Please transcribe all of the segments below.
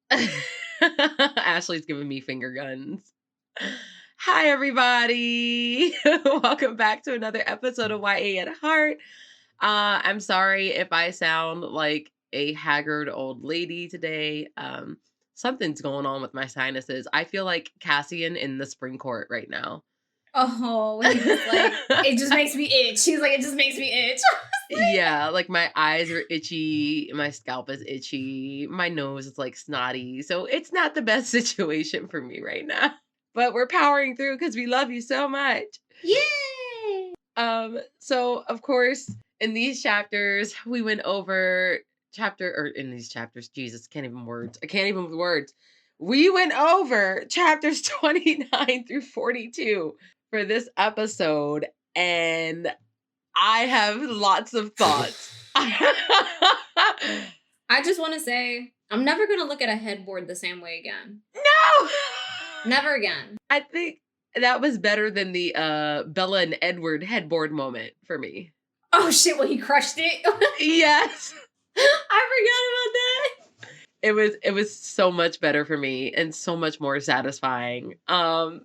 Ashley's giving me finger guns. Hi, everybody. Welcome back to another episode of YA at Heart. I'm sorry if I sound like a haggard old lady today. Something's going on with my sinuses. I feel like Cassian in the spring court right now. Oh, he was like, it just makes me itch. She's like, it just makes me itch. Yeah, like my eyes are itchy, my scalp is itchy, my nose is like snotty. So it's not the best situation for me right now. But we're powering through because we love you so much. Yay! So of course, in these chapters, we went over Jesus, I can't even words. We went over chapters 29 through 42 for this episode, and I have lots of thoughts. I just want to say, I'm never going to look at a headboard the same way again. No! Never again. I think that was better than the Bella and Edward headboard moment for me. Oh shit, when he crushed it? Yes. I forgot about that. It was so much better for me and so much more satisfying. Do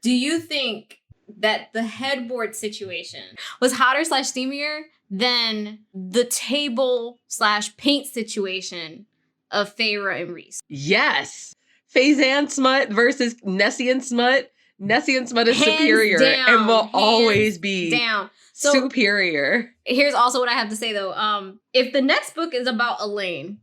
you think that the headboard situation was hotter / steamier than the table / paint situation of Feyre and Rhys? Yes. Faizan smut versus Nessian smut. Nessian smut is Hands superior down, and will always be So, superior. Here's also what I have to say though. If the next book is about Elaine,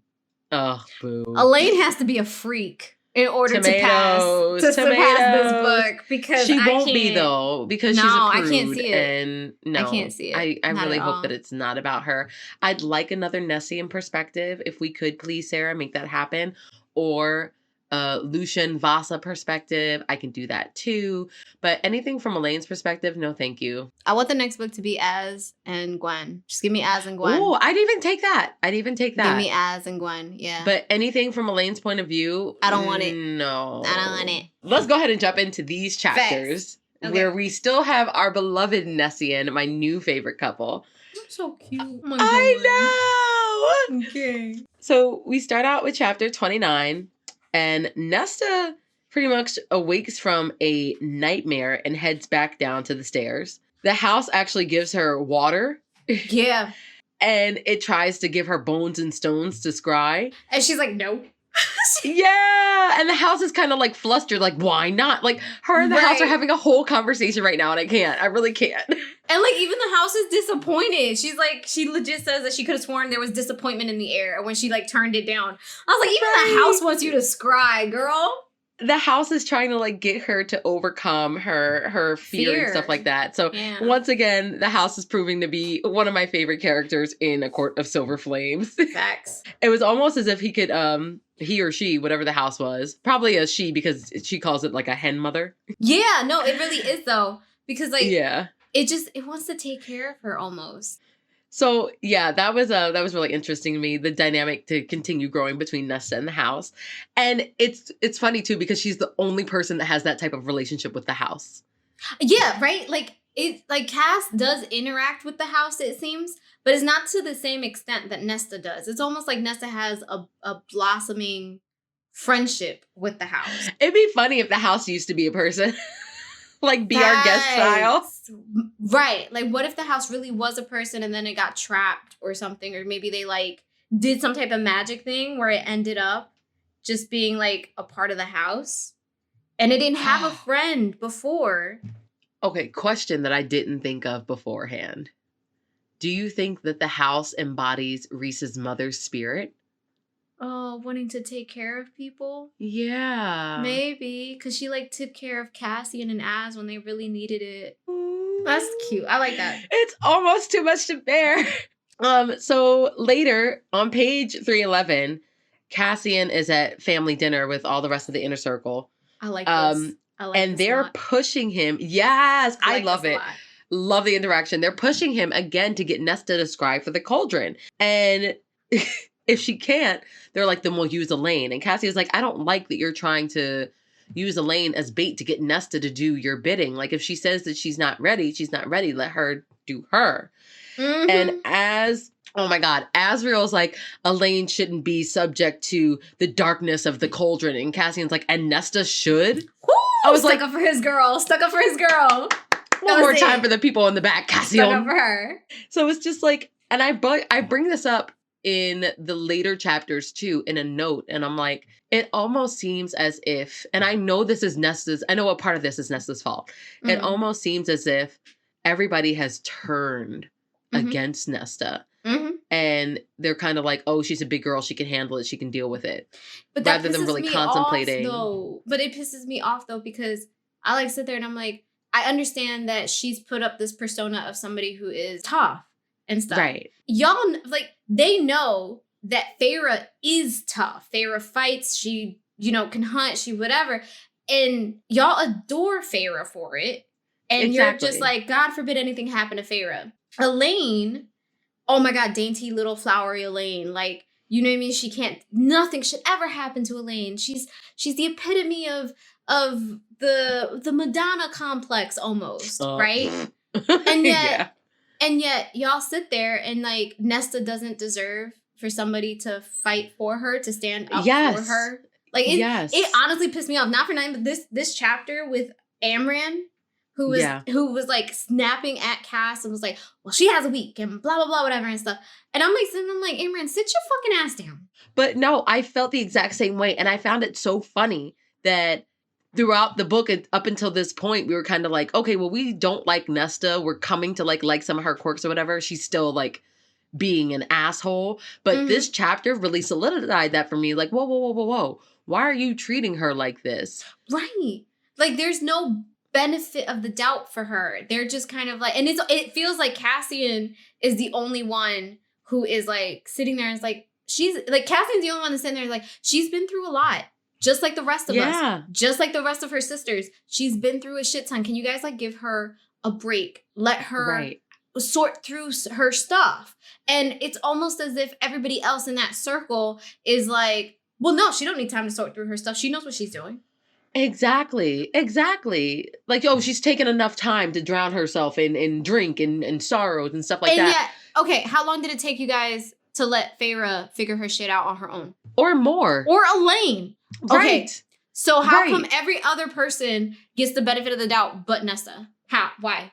oh boo, Elaine has to be a freak in order to surpass this book, because she won't be though, because she's a prude. I can't see it. And no, I can't see it. I really hope that it's not about her. I'd like another Nessian perspective. If we could, please, Sarah, make that happen. Or Lucian Vasa perspective, I can do that too. But anything from Elaine's perspective, no thank you. I want the next book to be Az and Gwen. Just give me Az and Gwen. Oh, I'd even take that. Give me Az and Gwen, yeah. But anything from Elaine's point of view, I don't want it. No. I don't want it. Let's go ahead and jump into these chapters. Okay. Where we still have our beloved Nessian, my new favorite couple. You're so cute. Oh I know. Okay. So we start out with chapter 29. And Nesta pretty much awakes from a nightmare and heads back down to the stairs. The house actually gives her water. Yeah. And it tries to give her bones and stones to scry. And she's like, no. Yeah. And the house is kind of like flustered, like, why not? Like, her and the house are having a whole conversation right now, and I can't. I really can't. And like, even the house is disappointed. She's like, she legit says that she could have sworn there was disappointment in the air when she like turned it down. I was like, even the house wants you to scry, girl. The house is trying to like get her to overcome her fear and stuff like that. So once again, the house is proving to be one of my favorite characters in A Court of Silver Flames. Facts. It was almost as if he could, he or she, whatever the house was, probably a she because she calls it like a hen mother. Yeah, no, it really is though. Because like, yeah. It wants to take care of her almost. So yeah, that was really interesting to me, the dynamic to continue growing between Nesta and the house. And it's funny too, because she's the only person that has that type of relationship with the house. Yeah, right? Like Cass does interact with the house, it seems, but it's not to the same extent that Nesta does. It's almost like Nesta has a blossoming friendship with the house. It'd be funny if the house used to be a person. Like, be our guest style. Right. Like, what if the house really was a person and then it got trapped or something? Or maybe they, like, did some type of magic thing where it ended up just being, like, a part of the house. And it didn't have a friend before. Okay, question that I didn't think of beforehand. Do you think that the house embodies Rhys's mother's spirit? Oh, wanting to take care of people? Yeah. Maybe, because she, like, took care of Cassian and Az when they really needed it. That's cute. I like that. It's almost too much to bear. So later, on page 311, Cassian is at family dinner with all the rest of the inner circle. I like this. And they're pushing him. Yes, I love it. Love the interaction. They're pushing him again to get Nesta to scry for the cauldron. And if she can't, they're like, then we'll use Elaine. And Cassie is like, I don't like that you're trying to use Elaine as bait to get Nesta to do your bidding. Like, if she says that she's not ready, let her do her. Mm-hmm. And as Oh my God. Asriel's like, Elaine shouldn't be subject to the darkness of the cauldron. And Cassian's like, and Nesta should? Woo! I was Stuck like, up for his girl. Stuck up for his girl. one more time for the people in the back, Stuck up Cassian. for her. So it's just like, and I bring this up in the later chapters too, in a note. And I'm like, it almost seems as if, and I know this is Nesta's, I know a part of this is Nesta's fault. It almost seems as if everybody has turned against Nesta. And they're kind of like, oh, she's a big girl. She can handle it. She can deal with it. But that rather than pisses really me contemplating. off, though. But it pisses me off, though, because I like sit there and I'm like, I understand that she's put up this persona of somebody who is tough and stuff. Right. Y'all, like, they know that Feyre is tough. Feyre fights. She, can hunt. She whatever. And y'all adore Feyre for it. And you're just like, God forbid anything happen to Feyre. Elaine, oh my God, dainty little flowery Elaine. Like, you know what I mean? Nothing should ever happen to Elaine. She's the epitome of the Madonna complex almost, right? And yet, and yet y'all sit there and like Nesta doesn't deserve for somebody to fight for her, to stand up for her. Like it honestly pissed me off. Not for nothing, but this chapter with Amran, who was like snapping at Cass and was like, well, she has a week and blah, blah, blah, whatever and stuff. And I'm like, Amran, sit your fucking ass down. But no, I felt the exact same way. And I found it so funny that throughout the book up until this point, we were kind of like, okay, well, we don't like Nesta. We're coming to like some of her quirks or whatever. She's still like being an asshole. But this chapter really solidified that for me. Like, whoa, whoa, whoa, whoa, whoa. Why are you treating her like this? Right. Like, there's no benefit of the doubt for her. They're just kind of like, and it feels like Cassian is the only one who is like sitting there and is like, Cassian's the only one that's sitting there like, she's been through a lot. Just like the rest of us. Just like the rest of her sisters. She's been through a shit ton. Can you guys like give her a break? Let her sort through her stuff. And it's almost as if everybody else in that circle is like, well, no, she don't need time to sort through her stuff. She knows what she's doing. Exactly. Like, oh, she's taken enough time to drown herself in drink and sorrows and stuff like that. Yeah, okay, how long did it take you guys to let Feyre figure her shit out on her own? Or more. Or Elaine. Right. Okay, so how come every other person gets the benefit of the doubt but Nesta? How? Why?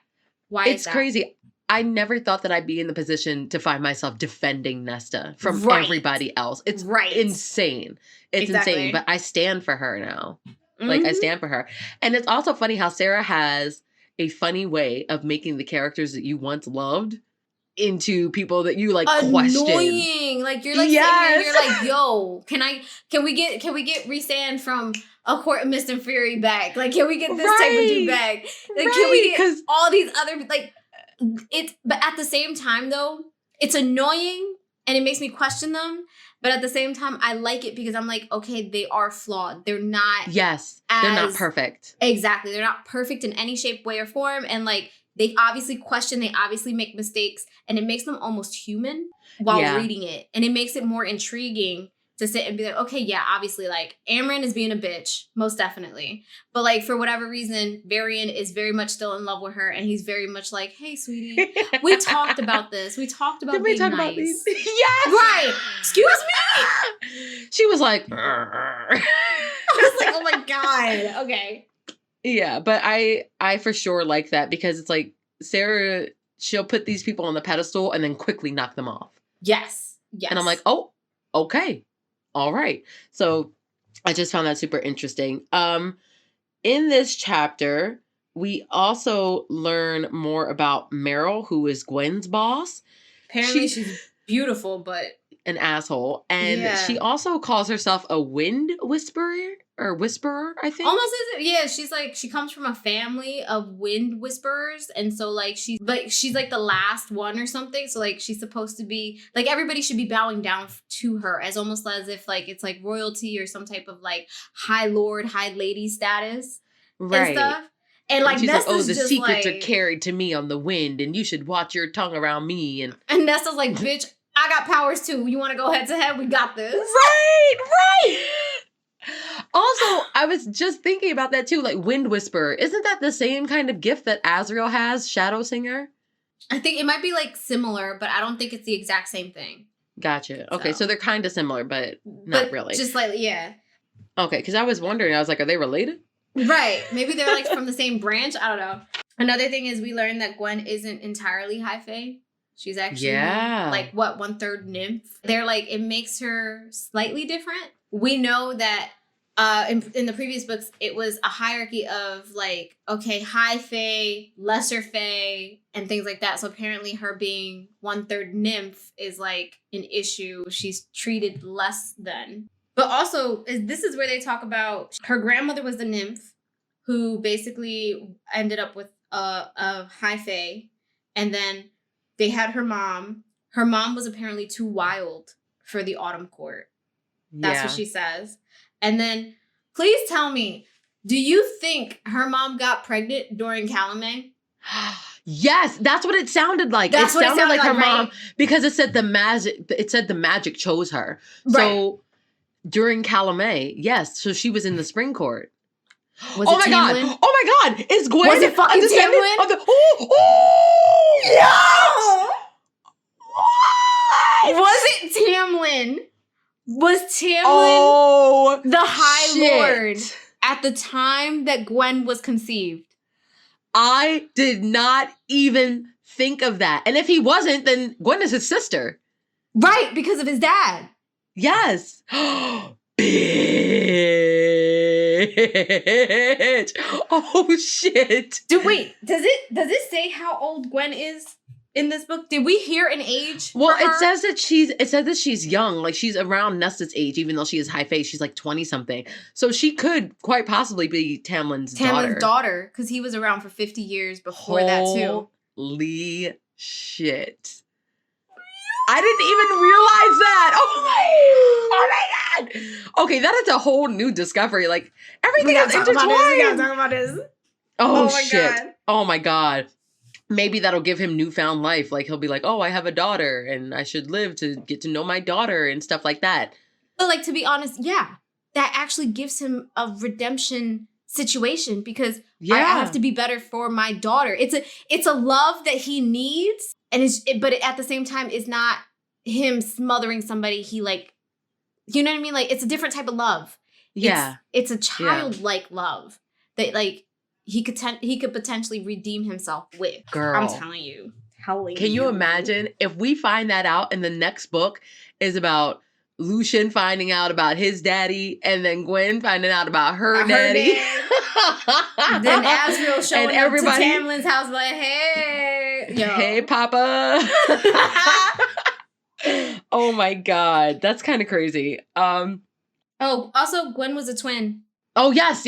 Why is that? It's crazy. I never thought that I'd be in the position to find myself defending Nesta from everybody else. It's insane. It's insane, but I stand for her now. Like, I stand for her. And it's also funny how Sarah has a funny way of making the characters that you once loved into people that you like question. Annoying. Like, you're like sitting there and you're like, yo, can we get Rhysand from A Court of Mist and Fury back? Like, can we get this type of dude back? Like, can we get all these other, like, but at the same time though, it's annoying and it makes me question them. But at the same time, I like it because I'm like, okay, they are flawed. They're not. Yes. They're not perfect. Exactly. They're not perfect in any shape, way, or form. And like, they obviously question, they obviously make mistakes, and it makes them almost human while reading it. And it makes it more intriguing to sit and be like, okay, yeah, obviously, like, Amran is being a bitch, most definitely. But, like, for whatever reason, Varian is very much still in love with her, and he's very much like, hey, sweetie, we talked about this. We talked about being nice. About these? Yes! Right! Excuse me? She was like, I was like, oh my God. Okay. Yeah, but I for sure like that because it's like, Sarah, she'll put these people on the pedestal and then quickly knock them off. Yes. Yes. And I'm like, oh, okay. All right. So I just found that super interesting. In this chapter, we also learn more about Meryl, who is Gwen's boss. Apparently she's beautiful, but an asshole. And she also calls herself a wind whisperer, I think. Almost as she's like, she comes from a family of wind whisperers. And so like, she's like the last one or something. So like, she's supposed to be like, everybody should be bowing down to her as almost as if like, it's like royalty or some type of like high lord, high lady status and stuff. And like, she's Nesta's like, oh, the just secrets like, are carried to me on the wind and you should watch your tongue around me. And Nesta's like, bitch, I got powers too. You want to go head to head? We got this. Right. Also, I was just thinking about that too, like Wind Whisperer. Isn't that the same kind of gift that Azriel has, Shadow Singer? I think it might be like similar, but I don't think it's the exact same thing. Gotcha. Okay, so So, they're kind of similar, but not but really. just slightly, yeah. Okay, because I was wondering, I was like, are they related? Right. Maybe they're like from the same branch. I don't know. Another thing is we learned that Gwen isn't entirely high fae. She's actually Yeah. like what, 1/3 nymph. They're like, it makes her slightly different. We know that in the previous books, it was a hierarchy of like, okay, high fae, lesser fae, and things like that. So apparently her being 1/3 nymph is like an issue. She's treated less than. But also, this is where they talk about her grandmother was the nymph who basically ended up with a high fae. And then they had her mom. Her mom was apparently too wild for the autumn court. That's what Yeah. she says. And then, please tell me, do you think her mom got pregnant during Calumet? Yes, that's what it sounded like. That's It what it sounded sounded like her like, right? mom because it said the magic. It said the magic chose her. Right. So during Calumet, yes. So she was in the spring court. Was Oh it my god! Tamlin? Oh my god! Is Gwen Was it fucking a descendant Tamlin? of the? Oh, yes! What? Was it Tamlin? Was Tamlin Oh, the High shit. Lord at the time that Gwen was conceived? I did not even think of that. And if he wasn't, then Gwen is his sister. Right, because of his dad. Yes. Bitch. Oh shit. Wait, does it say how old Gwen is in this book? Did we hear an age? Well, for her? it says that she's young, like she's around Nesta's age, even though she is high face. She's like 20 something. So she could quite possibly be Tamlin's daughter, because he was around for 50 years before that too. Holy shit. I didn't even realize that. Oh my god. Okay, that is a whole new discovery. Like everything is intertwined. We gotta talk about this. Oh, my shit. God. Oh my god. Maybe that'll give him newfound life. Like he'll be like, "Oh, I have a daughter and I should live to get to know my daughter," and stuff like that. But like, to be honest, yeah, that actually gives him a redemption situation because I have to be better for my daughter. It's a love that he needs, and but at the same time is not him smothering somebody he like. You know what I mean? Like, it's a different type of love. Yeah. It's a childlike love that like he could potentially redeem himself with. Girl. I'm telling you. Can you imagine if we find that out and the next book is about Lucian finding out about his daddy and then Gwen finding out about her daddy? Then Asriel showing and everybody, up to Tamlin's house like, hey, yo. Hey, Papa. Oh my god, that's kind of crazy. Oh, also Gwen was a twin. Oh yes.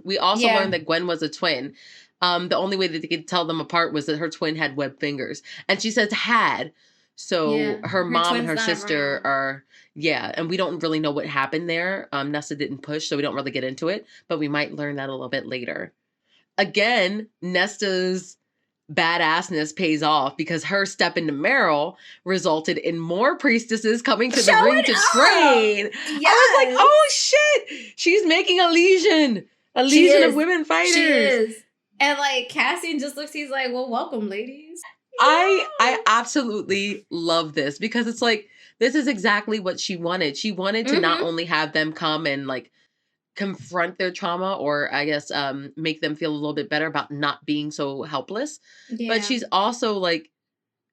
We also Yeah. learned that Gwen was a twin. The only way that they could tell them apart was that her twin had webbed fingers, and she says had. So her mom and her sister are and we don't really know what happened there. Nesta didn't push, so we don't really get into it, but we might learn that a little bit later. Again, Nesta's badassness pays off because her step into Meryl resulted in more priestesses coming to the ring to train. Yes. I was like, oh shit, she's making a legion of women fighters. She is. And like Cassian just looks, he's like, well, welcome, ladies. I absolutely love this because it's like, this is exactly what she wanted. She wanted to not only have them come and like confront their trauma, or I guess make them feel a little bit better about not being so helpless. Yeah. But she's also like,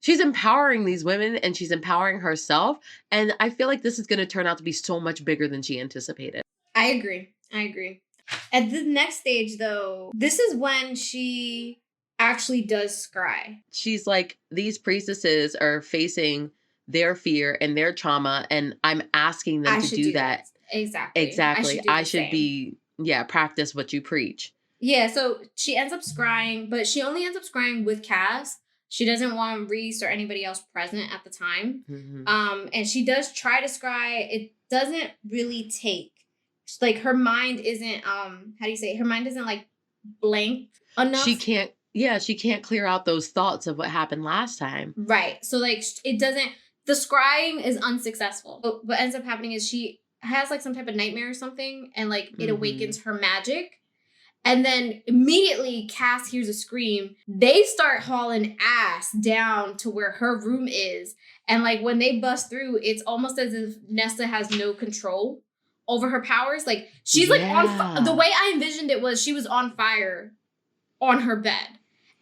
she's empowering these women and she's empowering herself. And I feel like this is going to turn out to be so much bigger than she anticipated. I agree. At the next stage, though, this is when she actually does scry. She's like, these priestesses are facing their fear and their trauma, and I'm asking them to do that. Exactly. I should be, practice what you preach. Yeah, so she ends up scrying, but she only ends up scrying with Cass. She doesn't want Reese or anybody else present at the time. Mm-hmm. And she does try to scry. It doesn't really take. Like, her mind isn't, her mind isn't, like, blank enough. She can't clear out those thoughts of what happened last time. Right. So, like, it doesn't, the scrying is unsuccessful. But what ends up happening is she has, like, some type of nightmare or something, and, like, it awakens her magic. And then immediately Cass hears a scream. They start hauling ass down to where her room is. And like when they bust through, it's almost as if Nesta has no control over her powers. Like she's like the Yeah. way I envisioned it was she was on fire on her bed.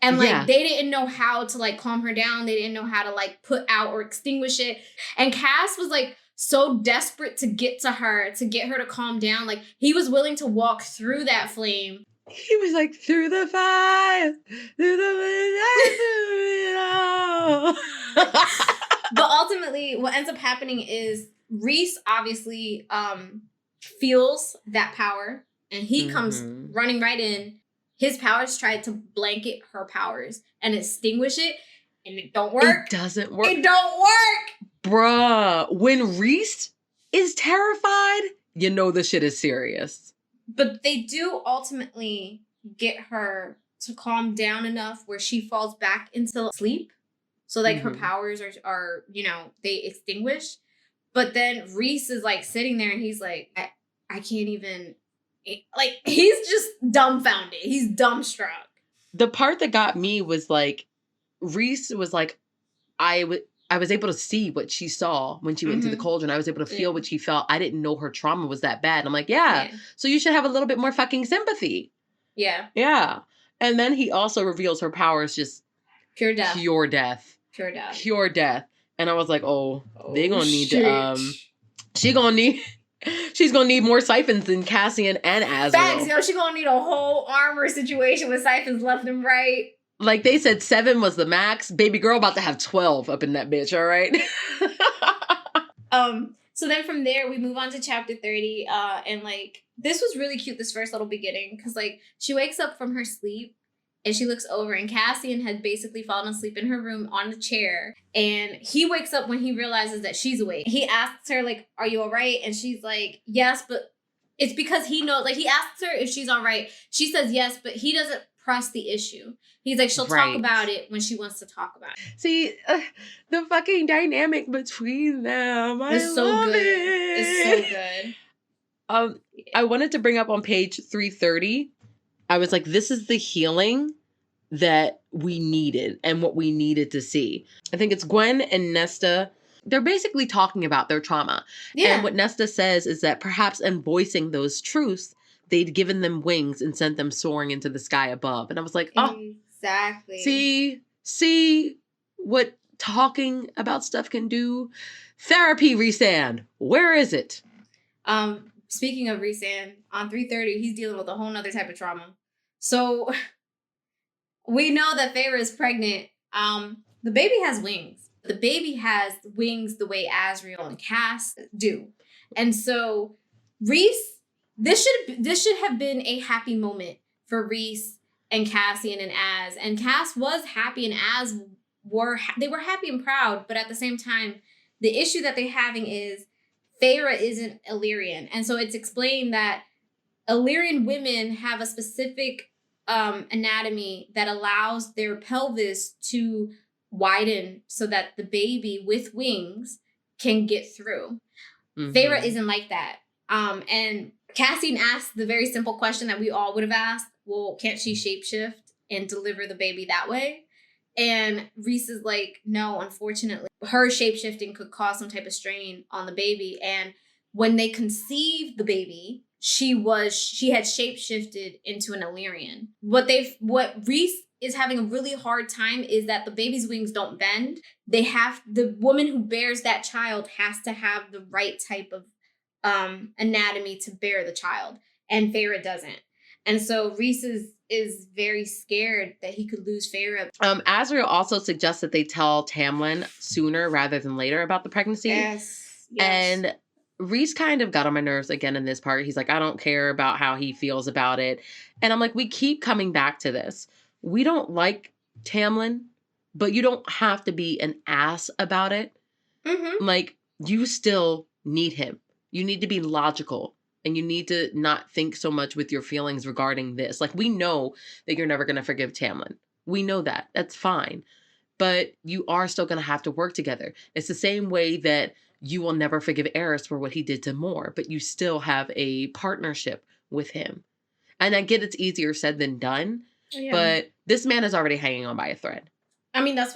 And like Yeah. they didn't know how to like calm her down. They didn't know how to like put out or extinguish it. And Cass was like so desperate to get to her, to get her to calm down. Like he was willing to walk through that flame. He was like, through the fire, through the midnight, through it all. But ultimately, what ends up happening is Reese obviously feels that power and he comes running right in. His powers tried to blanket her powers and extinguish it, and it don't work. It doesn't work. It don't work. Bruh, when Reese is terrified, you know the shit is serious. But they do ultimately get her to calm down enough where she falls back into sleep. So like her powers are, you know, they extinguish. But then Reese is like sitting there and he's like, I can't even, like, he's just dumbfounded. He's dumbstruck. The part that got me was like, Reese was like, I was able to see what she saw when she went into the cauldron. I was able to feel what she felt. I didn't know her trauma was that bad. I'm like, yeah. So you should have a little bit more fucking sympathy. Yeah. Yeah. And then he also reveals her powers just pure death. Pure death. Pure death. Pure death. And I was like, they gonna need to she's gonna need more siphons than Cassian and Azrael. Facts, yo, she's gonna need a whole armor situation with siphons left and right. Like they said 7 was the max. Baby girl about to have 12 up in that bitch, all right? So then from there we move on to chapter 30. And like this was really cute, this first little beginning, because like she wakes up from her sleep and she looks over and Cassian had basically fallen asleep in her room on the chair. And he wakes up when he realizes that she's awake. He asks her like, are you all right? And she's like, yes, but it's because he knows, like he asks her if she's all right. She says yes, but he doesn't press the issue. He's like, she'll talk about it when she wants to talk about it. See, the fucking dynamic between them. It's so good. It's so good. I wanted to bring up on page 330. I was like, this is the healing that we needed and what we needed to see. I think it's Gwen and Nesta. They're basically talking about their trauma. Yeah. And what Nesta says is that perhaps in voicing those truths, they'd given them wings and sent them soaring into the sky above. And I was like, exactly. See what talking about stuff can do? Therapy, Rhysand. Where is it? Speaking of Rhysand, on 330, he's dealing with a whole nother type of trauma. So we know that Feyre is pregnant. The baby has wings. The baby has wings the way Azrael and Cass do. And so Rhys, this should have been a happy moment for Rhys and Cassian and Az. And Cass was happy and Az were happy and proud, but at the same time, the issue that they're having is Feyre isn't Illyrian. And so it's explained that Illyrian women have a specific anatomy that allows their pelvis to widen so that the baby with wings can get through. Feyre isn't like that. And Cassian asked the very simple question that we all would have asked. Well, can't she shapeshift and deliver the baby that way? And Rhys is like, no, unfortunately, her shapeshifting could cause some type of strain on the baby. And when they conceived the baby, she had shapeshifted into an Illyrian. What Rhys is having a really hard time is that the baby's wings don't bend. The woman who bears that child has to have the right type of anatomy to bear the child, and Feyre doesn't. And so Rhys is very scared that he could lose Feyre. Azrael also suggests that they tell Tamlin sooner rather than later about the pregnancy. Yes. And Rhys kind of got on my nerves again in this part. He's like, I don't care about how he feels about it. And I'm like, we keep coming back to this. We don't like Tamlin, but you don't have to be an ass about it. Like, you still need him. You need to be logical. And you need to not think so much with your feelings regarding this. Like, we know that you're never going to forgive Tamlin. We know that. That's fine. But you are still going to have to work together. It's the same way that you will never forgive Eris for what he did to Mor, but you still have a partnership with him. And I get it's easier said than done, Yeah. but this man is already hanging on by a thread. I mean, that's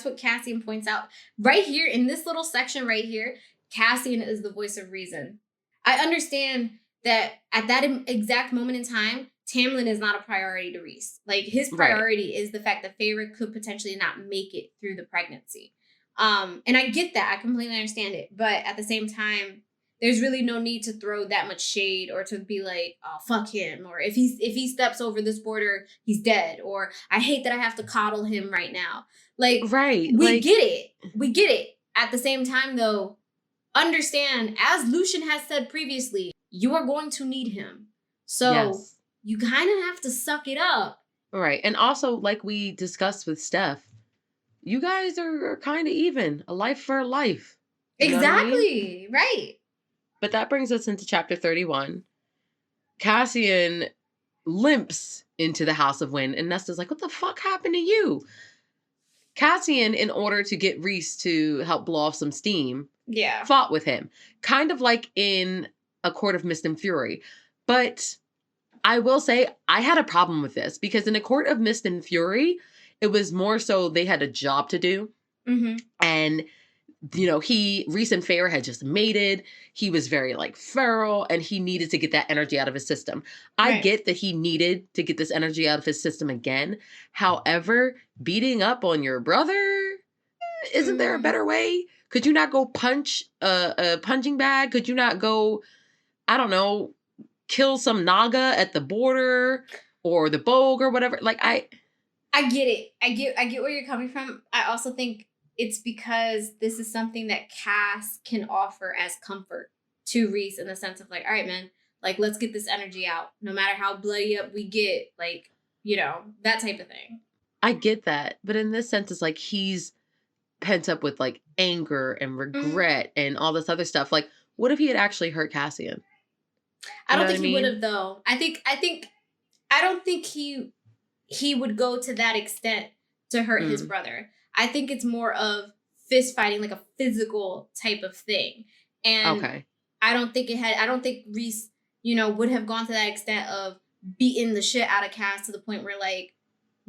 what Cassian points out right here in this little section right here. Cassian is the voice of reason. I understand that at that exact moment in time, Tamlin is not a priority to Rhys. Like, his Right. priority is the fact that Feyre could potentially not make it through the pregnancy. And I get that. I completely understand it. But at the same time, there's really no need to throw that much shade or to be like, oh, fuck him. Or if he steps over this border, he's dead. Or I hate that I have to coddle him right now. Like, Right. we Like, get it. We get it. At the same time, though, understand, as Lucian has said previously, you are going to need him. So yes. you kind of have to suck it up. Right. And also, like we discussed with Steph, you guys are kind of even. A life for a life. You know what I mean? Exactly. Right. But that brings us into chapter 31. Cassian limps into the House of Wind, and Nesta's like, what the fuck happened to you? Cassian, in order to get Rhys to help blow off some steam, Yeah. fought with him. Kind of like in A Court of Mist and Fury. But I will say, I had a problem with this, because in A Court of Mist and Fury, it was more so they had a job to do. Mm-hmm. And Rhys and Feyre had just mated. He was very like feral, and he needed to get that energy out of his system. I Right. get that he needed to get this energy out of his system again. However, beating up on your brother, isn't there a better way? Could you not go punch a punching bag? Could you not go, I don't know, kill some Naga at the border or the Bogue or whatever? Like, I get it. I get where you're coming from. I also think it's because this is something that Cass can offer as comfort to Rhys, in the sense of like, all right, man, like, let's get this energy out. No matter how bloody up we get, like, that type of thing. I get that. But in this sense, it's like he's pent up with like anger and regret and all this other stuff. Like, what if he had actually hurt Cassian? I You don't know think what I he would mean? have, though. I don't think he would go to that extent to hurt his Mm. brother. I think it's more of fist fighting, like a physical type of thing. And Okay. I don't think Rhys, would have gone to that extent of beating the shit out of Cass to the point where, like,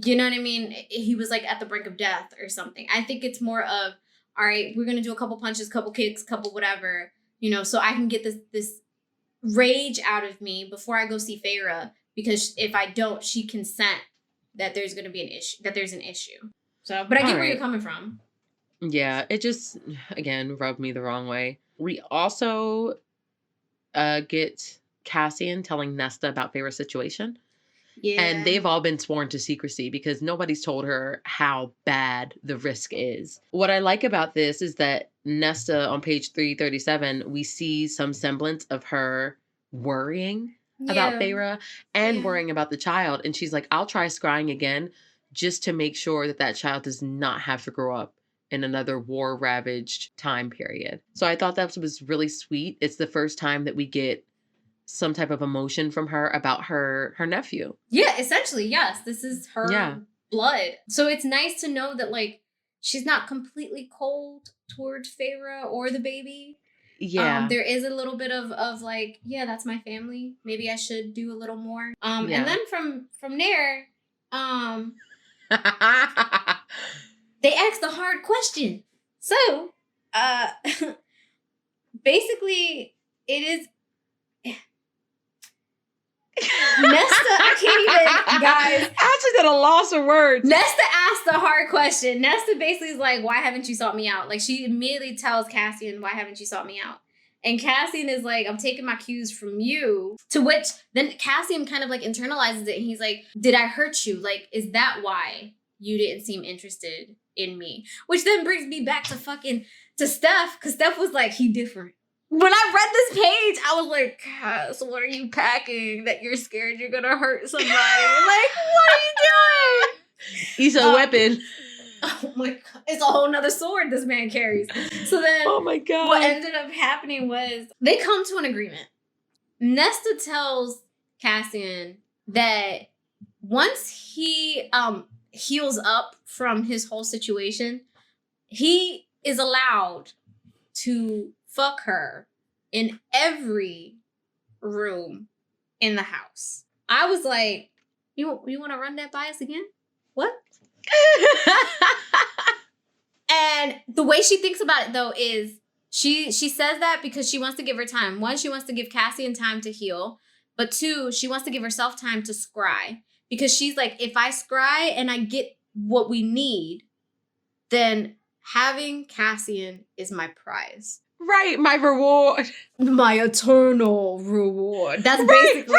you know what I mean? He was like at the brink of death or something. I think it's more of, all right, we're going to do a couple punches, couple kicks, couple whatever, so I can get this rage out of me before I go see Feyre, because if I don't, she can scent that there's going to be an issue. So, but I get where you're coming from. Yeah, it just, again, rubbed me the wrong way. We also get Cassian telling Nesta about Feyre's situation. Yeah. And they've all been sworn to secrecy because nobody's told her how bad the risk is. What I like about this is that Nesta, on page 337, we see some semblance of her worrying about Feyre and worrying about the child. And she's like, I'll try scrying again just to make sure that that child does not have to grow up in another war-ravaged time period. So I thought that was really sweet. It's the first time that we get some type of emotion from her about her nephew. Yeah, essentially, yes. This is her blood. So it's nice to know that, like, she's not completely cold towards Feyre or the baby. Yeah. There is a little bit of like, yeah, that's my family. Maybe I should do a little more. And then from there, they asked the hard question. So, basically, it is Nesta. I can't even, guys. Actually, at a loss of words. Nesta asked the hard question. Nesta basically is like, "Why haven't you sought me out?" Like, she immediately tells Cassian, "Why haven't you sought me out?" And Cassian is like, "I'm taking my cues from you." To which then Cassian kind of like internalizes it, and he's like, "Did I hurt you? Like, is that why you didn't seem interested in me?" Which then brings me back to Steph, because Steph was like, "He different." When I read this page, I was like, Cass, what are you packing that you're scared you're gonna hurt somebody? Like, what are you doing? He's a weapon. Oh my God. It's a whole nother sword this man carries. So then, oh my God. What ended up happening was they come to an agreement. Nesta tells Cassian that once he heals up from his whole situation, he is allowed to fuck her in every room in the house. I was like, you want to run that by us again? What? And the way she thinks about it though is she says that because she wants to give her time. One, she wants to give Cassian time to heal, but two, she wants to give herself time to scry because she's like, if I scry and I get what we need, then having Cassian is my prize. Right, my reward. My eternal reward. That's basically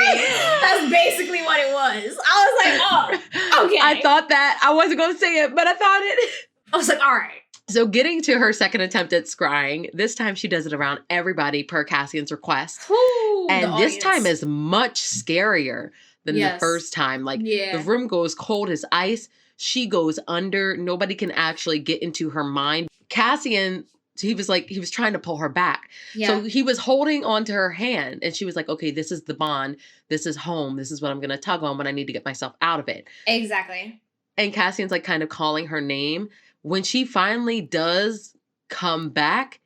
what it was. I was like, oh, okay. I thought that. I wasn't going to say it, but I thought it. I was like, all right. So getting to her second attempt at scrying, this time she does it around everybody per Cassian's request. Ooh, and this time is much scarier than the first time. Like, the room goes cold as ice. She goes under. Nobody can actually get into her mind. Cassian, he was trying to pull her back. Yeah. So he was holding onto her hand and she was like, okay, this is the bond. This is home. This is what I'm going to tug on when I need to get myself out of it. Exactly. And Cassian's like kind of calling her name. When she finally does come back,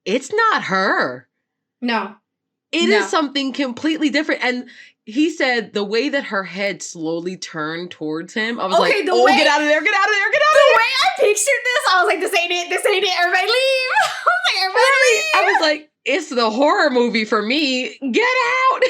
it's not her. No. It is something completely different. And he said the way that her head slowly turned towards him, I was like, oh, get out of there, get out of there, get out of there. The way I pictured this, I was like, this ain't it, everybody leave. I was like, everybody leave. I was like, it's the horror movie for me. Get out.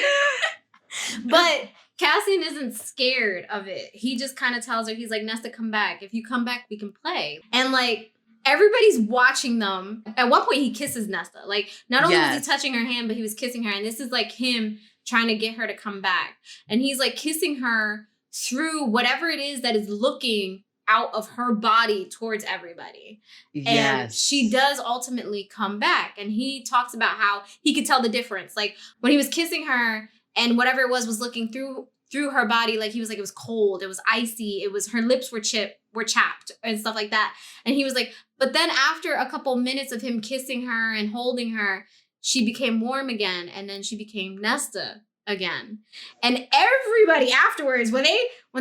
But Cassian isn't scared of it. He just kind of tells her, he's like, Nesta, come back. If you come back, we can play. And like, everybody's watching them. At one point, he kisses Nesta. Like, not only was he touching her hand, but he was kissing her. And this is like him trying to get her to come back. And he's like kissing her through whatever it is that is looking out of her body towards everybody. Yes. And she does ultimately come back. And he talks about how he could tell the difference. Like, when he was kissing her and whatever it was looking through her body, like, he was like, it was cold, it was icy, it was, her lips were chapped and stuff like that. And he was like, but then after a couple minutes of him kissing her and holding her, she became warm again, and then she became Nesta again. And everybody afterwards, when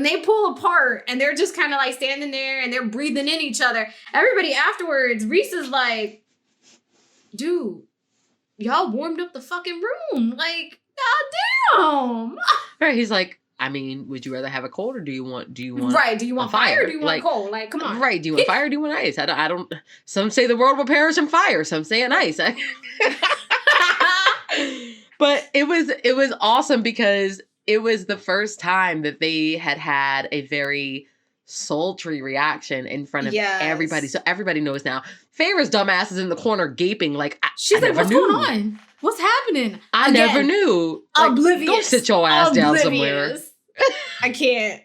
they pull apart and they're just kind of like standing there and they're breathing in each other, everybody afterwards, Reese is like, dude, y'all warmed up the fucking room. Like, goddamn. Right, he's like, I mean, would you rather have a cold or do you want right? Do you want fire or do you want cold? Like, come on. Right? Do you want fire or do you want ice? I don't. Some say the world will perish in fire. Some say in ice. But it was awesome because it was the first time that they had a very sultry reaction in front of everybody. So everybody knows now. Feyre's dumbass is in the corner gaping like, she's like, what's going on? What's happening? I never knew. Like, oblivious. Go sit your ass down somewhere. I can't.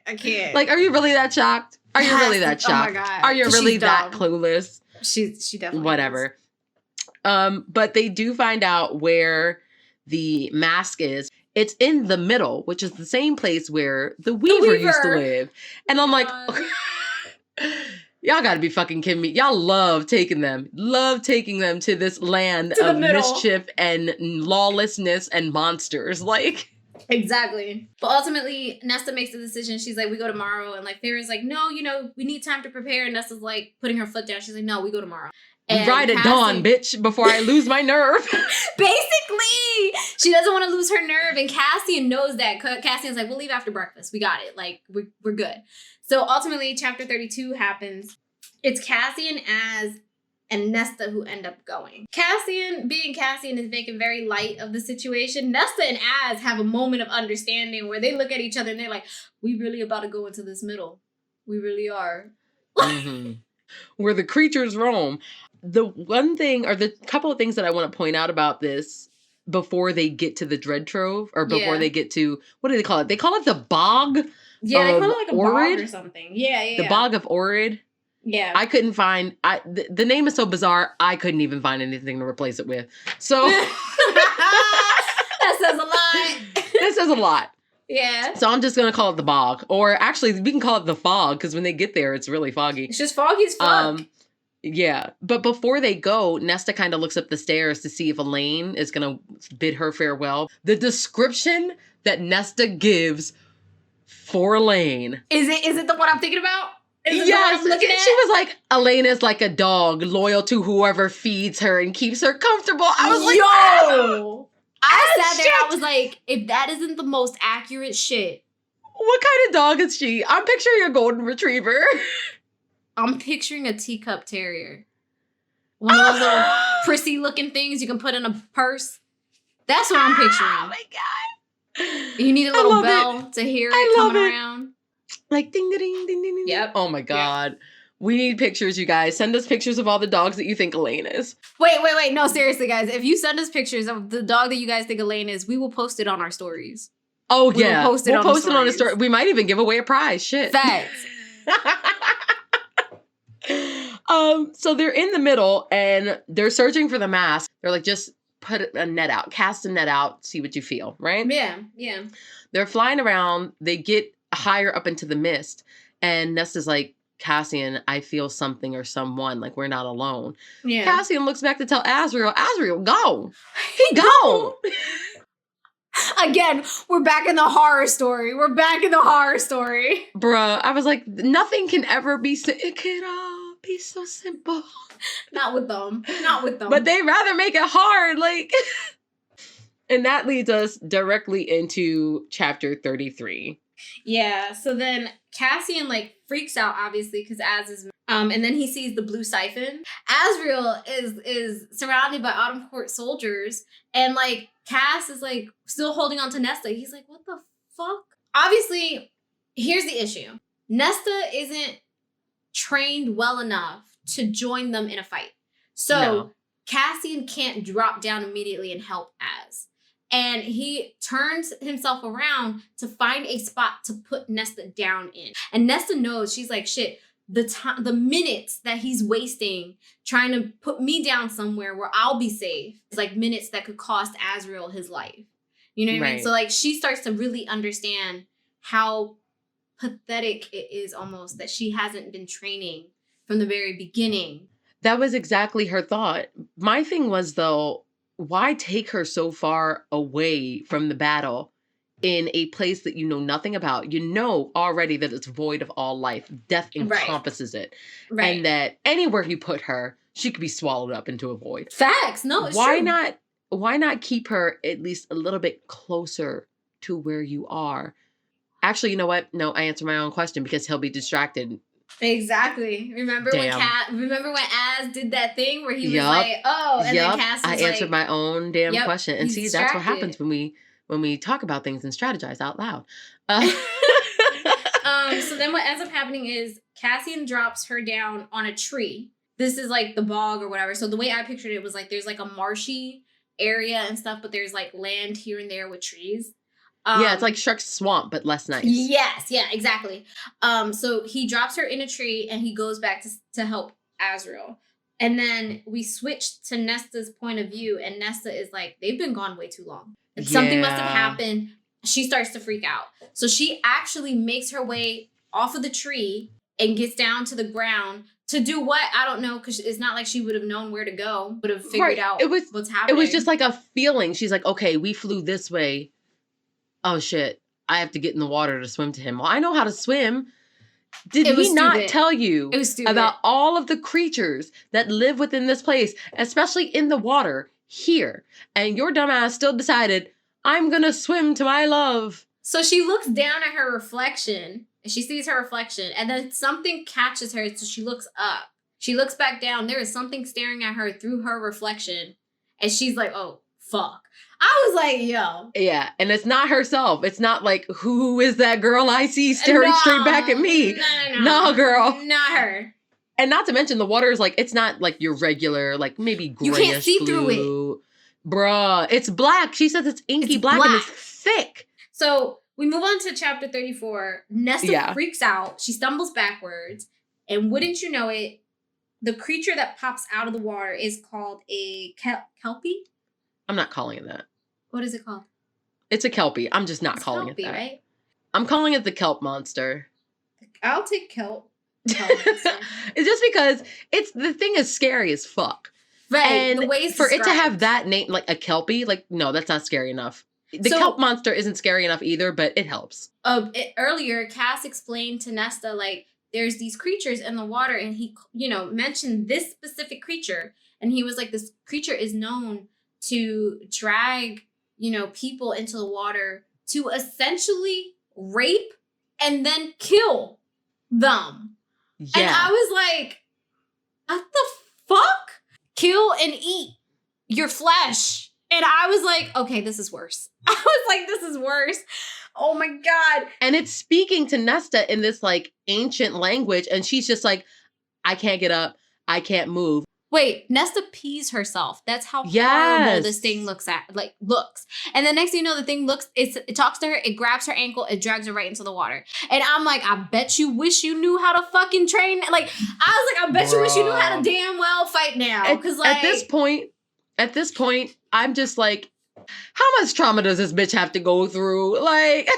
Like, are you really that shocked? Are you really that shocked? Oh my God. Are you really that clueless? She definitely whatever. But they do find out where the mask is. It's in the middle, which is the same place where the Weaver used to live. And I'm like, y'all gotta be fucking kidding me. Y'all love taking them to this land of mischief and lawlessness and monsters. Like, exactly. But ultimately, Nesta makes the decision. She's like, we go tomorrow. And like, Feyre's like, no, we need time to prepare. And Nesta's like putting her foot down. She's like, no, we go tomorrow. And ride at dawn, bitch, before I lose my nerve. Basically, she doesn't want to lose her nerve. And Cassian knows that. Cassian's like, we'll leave after breakfast. We got it. Like, we're good. So ultimately, chapter 32 happens. It's Cassian, and Nesta who end up going. Cassian, being Cassian, is making very light of the situation. Nesta and Az have a moment of understanding where they look at each other and they're like, we really about to go into this middle. We really are. Mm-hmm. Where the creatures roam. The one thing, or the couple of things that I want to point out about this before they get to the Dread Trove, or before they get to, what do they call it? They call it the Bog. Yeah, they call it like a bog or something. Yeah. The Bog of Orid. Yeah. I couldn't find, the name is so bizarre, I couldn't even find anything to replace it with. So. That says a lot. That says a lot. Yeah. So I'm just going to call it the Bog. Or actually, we can call it the Fog, because when they get there, it's really foggy. It's just foggy as fuck. Yeah. But before they go, Nesta kind of looks up the stairs to see if Elaine is going to bid her farewell. The description that Nesta gives for Elaine. Is it the one I'm thinking about? Yes, she was like, Elaine is like a dog, loyal to whoever feeds her and keeps her comfortable. I was like, yo! I Ah, sat there and I shit! was like, if that isn't the most accurate shit. What kind of dog is she? I'm picturing a golden retriever. I'm picturing a teacup terrier. One of those little prissy looking things you can put in a purse. That's what I'm picturing. Oh my god! You need a I little love bell it. to hear it I love coming it. around. Like ding ding ding ding ding. Yep. Oh my Yep. god. We need pictures, you guys. Send us pictures of all the dogs that you think Elaine is. Wait. No, seriously, guys. If you send us pictures of the dog that you guys think Elaine is, we will post it on our stories. Oh We will yeah. post it We'll on the post it on a story. stories. We might even give away a prize. Shit. Facts. So they're in the middle and they're searching for the mask. They're like, just put a net out, cast a net out, see what you feel, right? Yeah. They're flying around. They get higher up into the mist. And Nesta's like, Cassian, I feel something or someone. Like, we're not alone. Yeah. Cassian looks back to tell Azriel, go. He gone. Again, we're back in the horror story. Bruh, I was like, nothing can ever be, it could all be so simple. Not with them. But they rather make it hard, like. And that leads us directly into chapter 33. Yeah, so then Cassian like freaks out obviously because Az is and then he sees the blue siphon. Azriel is surrounded by Autumn Court soldiers and like Cass is like still holding on to Nesta. He's like, what the fuck? Obviously, here's the issue. Nesta isn't trained well enough to join them in a fight. So No. Cassian can't drop down immediately and help Az. And he turns himself around to find a spot to put Nesta down in. And Nesta knows, she's like, shit, the minutes that he's wasting trying to put me down somewhere where I'll be safe is like minutes that could cost Azriel his life. You know what I mean? So like she starts to really understand how pathetic it is almost that she hasn't been training from the very beginning. That was exactly her thought. My thing was, though, why take her so far away from the battle in a place that you know nothing about? You know already that it's void of all life. Death encompasses it. Right. And that anywhere you put her, she could be swallowed up into a void. Facts. No, it's why true. Why not keep her at least a little bit closer to where you are? Actually, you know what? No, I answered my own question because he'll be distracted. Exactly. Remember when Az did that thing where he was like, "Oh," and then Cass was I answered my own damn question. And see, distracted. That's what happens when we talk about things and strategize out loud. So then what ends up happening is Cassian drops her down on a tree. This is like the bog or whatever. So the way I pictured it was like there's like a marshy area and stuff, but there's like land here and there with trees. Yeah, it's like Shrek's swamp, but less nice. Yes, yeah, exactly. So he drops her in a tree and he goes back to help Azriel. And then we switch to Nesta's point of view, and Nesta is like, they've been gone way too long. Something must have happened. She starts to freak out. So she actually makes her way off of the tree and gets down to the ground to do what? I don't know, because it's not like she would have known where to go, would have figured out what's happening. It was just like a feeling. She's like, okay, we flew this way. Oh shit, I have to get in the water to swim to him. Well, I know how to swim. Did he not tell you about all of the creatures that live within this place, especially in the water here? And your dumbass still decided, I'm going to swim to my love. So she looks down at her reflection, and she sees her reflection, and then something catches her, so she looks up. She looks back down. There is something staring at her through her reflection, and she's like, oh, fuck. I was like, yo. Yeah, and it's not herself. It's not like, who is that girl I see staring straight back at me? No, girl. Not her. And not to mention, the water is like, it's not like your regular, like maybe grayish You can't see blue. through it. Bruh, it's black. She says it's inky black and it's thick. So we move on to chapter 34. Nesta freaks out. She stumbles backwards. And wouldn't you know it, the creature that pops out of the water is called a kelpie? I'm not calling it that. What is it called? It's a kelpie. I'm just not calling it that. Right? I'm calling it the kelp monster. I'll take kelp. It's just because the thing is scary as fuck. Right. And the way it's for described. it to have that name, like a kelpie, like, no, that's not scary enough. The kelp monster isn't scary enough either, but it helps. Earlier, Cass explained to Nesta, like, there's these creatures in the water, and he, mentioned this specific creature. And he was like, this creature is known to drag people into the water to essentially rape and then kill them. And Yeah. I was like, what the fuck? Kill and eat your flesh. And I was like, okay, this is worse. I was like, this is worse. Oh my God. And it's speaking to Nesta in this like ancient language. And she's just like, I can't get up. I can't move. Wait, Nesta pees herself. That's how horrible Yes. this thing looks. And the next thing you know, the thing it talks to her, it grabs her ankle, it drags her right into the water. And I'm like, I bet you wish you knew how to fucking train. Like, I was like, I bet you wish you knew how to damn well fight now. Because like at this point, I'm just like, how much trauma does this bitch have to go through? Like,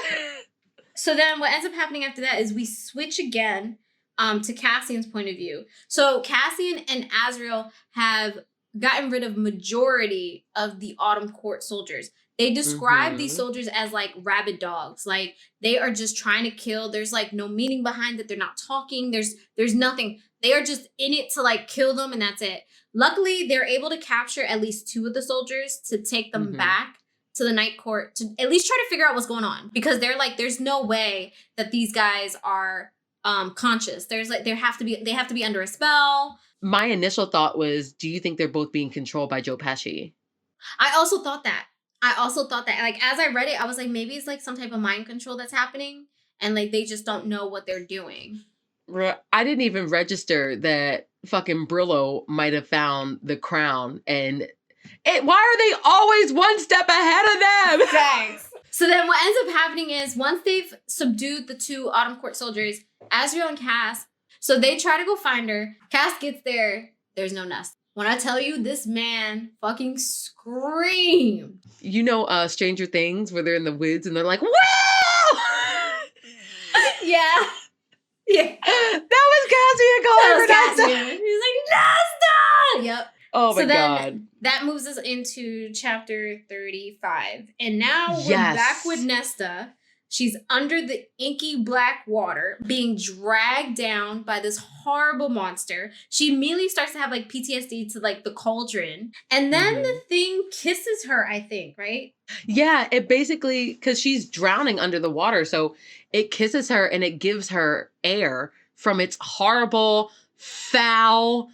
so then what ends up happening after that is we switch again to Cassian's point of view. So Cassian and Azriel have gotten rid of majority of the Autumn Court soldiers. They describe these soldiers as like rabid dogs. Like they are just trying to kill. There's like no meaning behind it. They're not talking. There's nothing. They are just in it to like kill them and that's it. Luckily, they're able to capture at least 2 of the soldiers to take them back to the Night Court to at least try to figure out what's going on. Because they're like, there's no way that these guys are conscious. There's like they have to be under a spell. My initial thought was, do you think they're both being controlled by Joe Pesci? I also thought that. Like as I read it, I was like, maybe it's like some type of mind control that's happening, and like they just don't know what they're doing. I didn't even register that fucking Brillo might have found the crown, and why are they always one step ahead of them? Thanks. So then what ends up happening is once they've subdued the 2 Autumn Court soldiers, Azriel and Cass, so they try to go find her. Cass gets there. There's no Nest. When I tell you this man fucking screamed. You know Stranger Things where they're in the woods and they're like, wow! Yeah. Yeah. That was Cassian calling for Nesta. He's like, Nesta! Yep. Oh my God. That moves us into chapter 35. And now we're back with Nesta. She's under the inky black water, being dragged down by this horrible monster. She immediately starts to have like PTSD to like the cauldron. And then the thing kisses her, I think, right? Yeah, it basically, because she's drowning under the water. So it kisses her and it gives her air from its horrible, foul,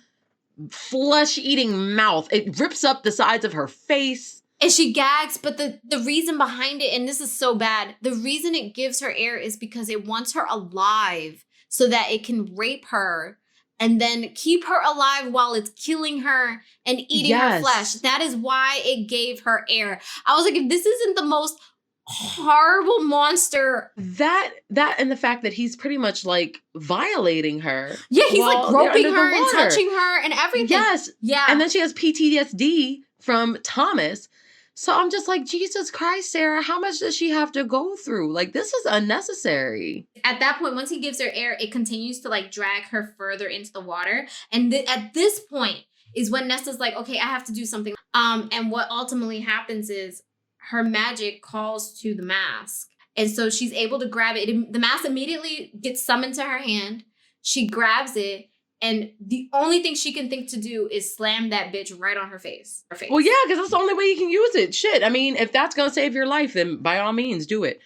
flesh-eating mouth. It rips up the sides of her face. And she gags, but the reason behind it, and this is so bad, the reason it gives her air is because it wants her alive so that it can rape her and then keep her alive while it's killing her and eating her flesh. That is why it gave her air. I was like, if this isn't the most horrible monster. That and the fact that he's pretty much like violating her. Yeah, he's like groping her and touching her and everything. Yes. Yeah. And then she has PTSD from Thomas. So I'm just like, Jesus Christ, Sarah, how much does she have to go through? Like, this is unnecessary. At that point, once he gives her air, it continues to like drag her further into the water. And at this point is when Nesta's like, okay, I have to do something. And what ultimately happens is her magic calls to the mask. And so she's able to grab it. The mask immediately gets summoned to her hand. She grabs it. And the only thing she can think to do is slam that bitch right on her face. Well, yeah, because that's the only way you can use it. Shit. I mean, if that's going to save your life, then by all means, do it.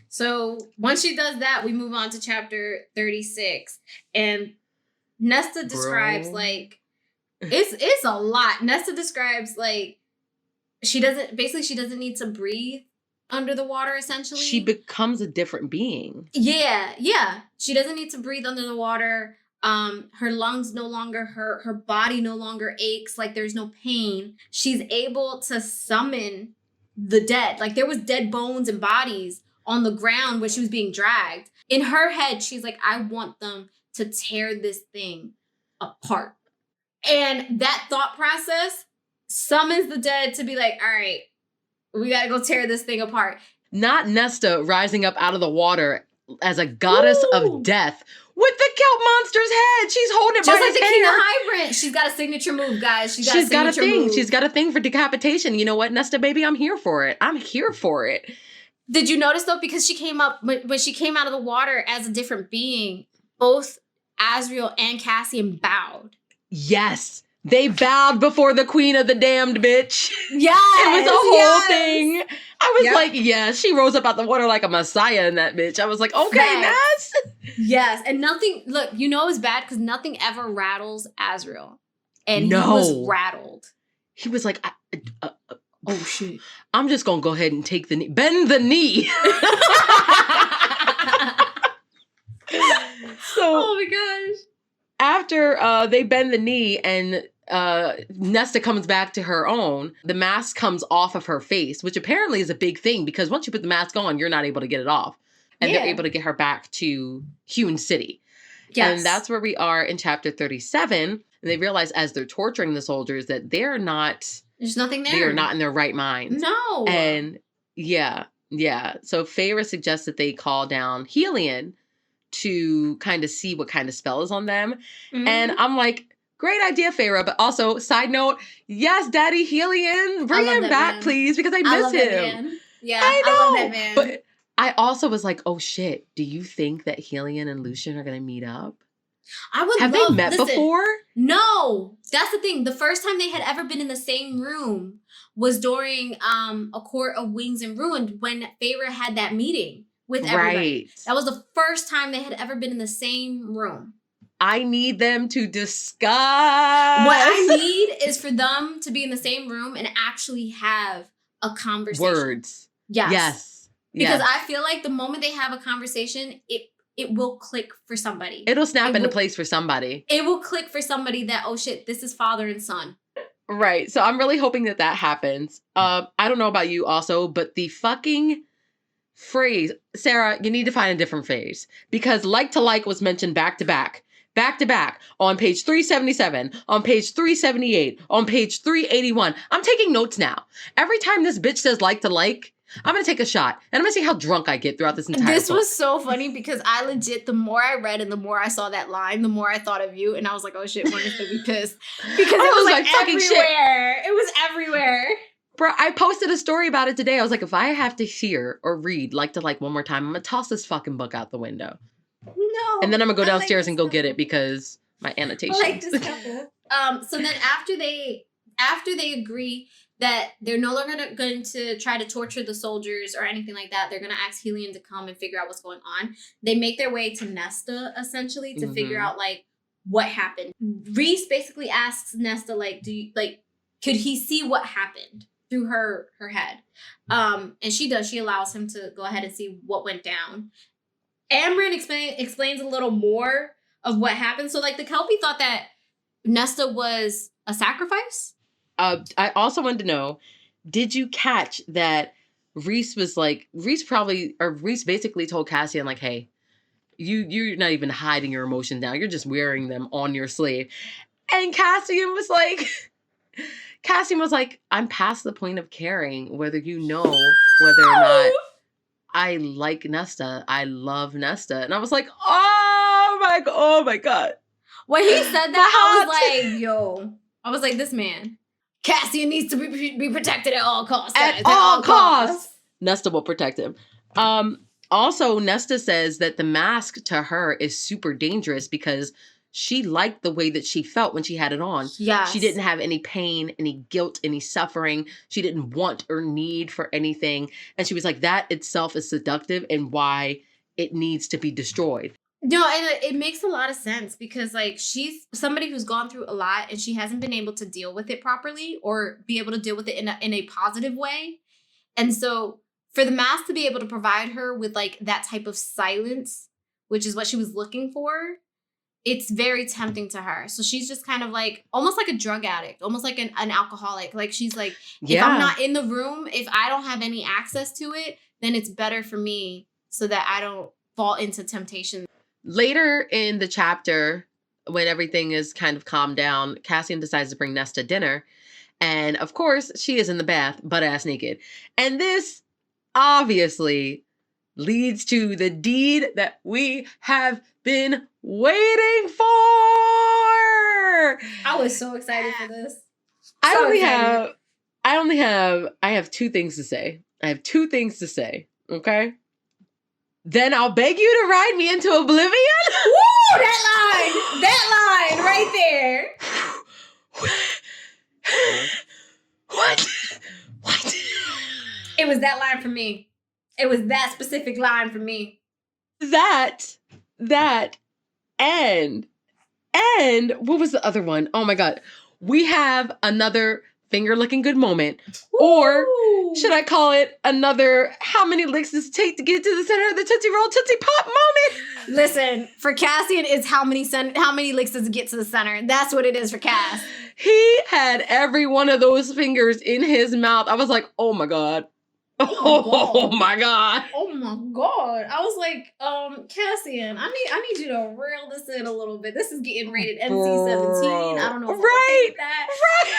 So once she does that, we move on to chapter 36. And Nesta describes like, it's a lot. Nesta describes like, she doesn't need to breathe under the water, essentially. She becomes a different being. Yeah. She doesn't need to breathe under the water. Her lungs no longer hurt, her body no longer aches, like there's no pain. She's able to summon the dead. Like there was dead bones and bodies on the ground where she was being dragged. In her head, she's like, I want them to tear this thing apart. And that thought process summons the dead to be like, all right, we gotta go tear this thing apart. Not Nesta rising up out of the water as a goddess of death with the kelp monster's head. She's holding it just by like his the hair. King of Hybrid. She's got a signature move, guys. She's got a thing. move. She's got a thing for decapitation. You know what, Nesta, baby? I'm here for it. I'm here for it. Did you notice, though, because she came up, when she came out of the water as a different being, both Azriel and Cassian bowed. Yes. They bowed before the queen of the damned bitch. Yes. It was a whole thing. I was Yep. like, yeah, she rose up out the water like a messiah in that bitch. I was like, okay, Facts. Ness. Yes. And nothing, look, you know it's bad because nothing ever rattles Azriel. And he No. was rattled. He was like, oh shit. I'm just going to go ahead and take the knee. Bend the knee. So, oh my gosh. After they bend the knee and Nesta comes back to her own, the mask comes off of her face, which apparently is a big thing because once you put the mask on, you're not able to get it off. And they're able to get her back to Hewn City. Yes. And that's where we are in chapter 37. And they realize as they're torturing the soldiers that they're not... There's nothing there. They are not in their right minds. No. And yeah. So Feyre suggests that they call down Helion to kind of see what kind of spell is on them. Mm-hmm. And I'm like, great idea, Feyre. But also, side note, yes, Daddy Helion, bring him back, man. Please, because I miss him. Yeah, I love that man. But I also was like, oh shit, do you think that Helion and Lucien are going to meet up? I would Have they met before? No. That's the thing. The first time they had ever been in the same room was during A Court of Wings and Ruin when Feyre had that meeting with everybody. Right. That was the first time they had ever been in the same room. I need them to discuss. What I need is for them to be in the same room and actually have a conversation. Words. Yes. Because I feel like the moment they have a conversation, it will click for somebody. It'll snap into place for somebody. It will click for somebody that, oh shit, this is father and son. Right. So I'm really hoping that happens. I don't know about you also, but the fucking phrase, Sarah, you need to find a different phrase. Because like to like was mentioned back to back, on page 377, on page 378, on page 381. I'm taking notes now. Every time this bitch says like to like, I'm going to take a shot. And I'm going to see how drunk I get throughout this entire book. This was so funny because I legit, the more I read and the more I saw that line, the more I thought of you. And I was like, oh shit, Morgan's going to be pissed. Because it was like fucking everywhere. Shit. It was everywhere. Bro, I posted a story about it today. I was like, if I have to hear or read like to like one more time, I'm going to toss this fucking book out the window. No. And then I'm going to go downstairs and go get it because my annotations. I like this couple. So then after they agree that they're no longer going to try to torture the soldiers or anything like that. They're going to ask Helion to come and figure out what's going on. They make their way to Nesta, essentially, to figure out, like, what happened. Rhys basically asks Nesta, like, could he see what happened through her head? And she does. She allows him to go ahead and see what went down. Amber explains a little more of what happened. So, like, the Kelpie thought that Nesta was a sacrifice. I also wanted to know, did you catch that Rhys basically told Cassian, like, hey, you're not even hiding your emotions now. You're just wearing them on your sleeve. And Cassian was like, I'm past the point of caring whether you know whether or not I like Nesta. I love Nesta. And I was like, oh my God. When he said that, I was like, this man. Cassian needs to be protected at all costs. At all costs. Nesta will protect him. Also, Nesta says that the mask to her is super dangerous because she liked the way that she felt when she had it on. Yes. She didn't have any pain, any guilt, any suffering. She didn't want or need for anything. And she was like, that itself is seductive and why it needs to be destroyed. No, and it makes a lot of sense because, like, she's somebody who's gone through a lot and she hasn't been able to deal with it properly or be able to deal with it in a positive way. And so for the mask to be able to provide her with, like, that type of silence, which is what she was looking for, it's very tempting to her. So she's just kind of like, almost like a drug addict, almost like an alcoholic. Like, she's like, if I'm not in the room, if I don't have any access to it, then it's better for me so that I don't fall into temptation. Later in the chapter, when everything is kind of calmed down, Cassian decides to bring Nesta dinner. And of course, she is in the bath, butt-ass naked. And this obviously leads to the deed that we have been waiting for. I was so excited for this. I have two things to say. Okay? Then I'll beg you to ride me into oblivion. Woo! That line right there. What? What? It was that line for me. It was that specific line for me. That, and what was the other one? Oh my God. We have another finger looking good moment. Or should I call it another how many licks does it take to get to the center of the Tootsie Roll Tootsie Pop moment? Listen, for Cassian, it's how many licks does it get to the center? That's what it is for Cass. He had every one of those fingers in his mouth. I was like, oh my God. Oh my God. Oh my God. I was like, Cassian, I need you to reel this in a little bit. This is getting rated NC-17. I don't know if I'm okay with that. Right.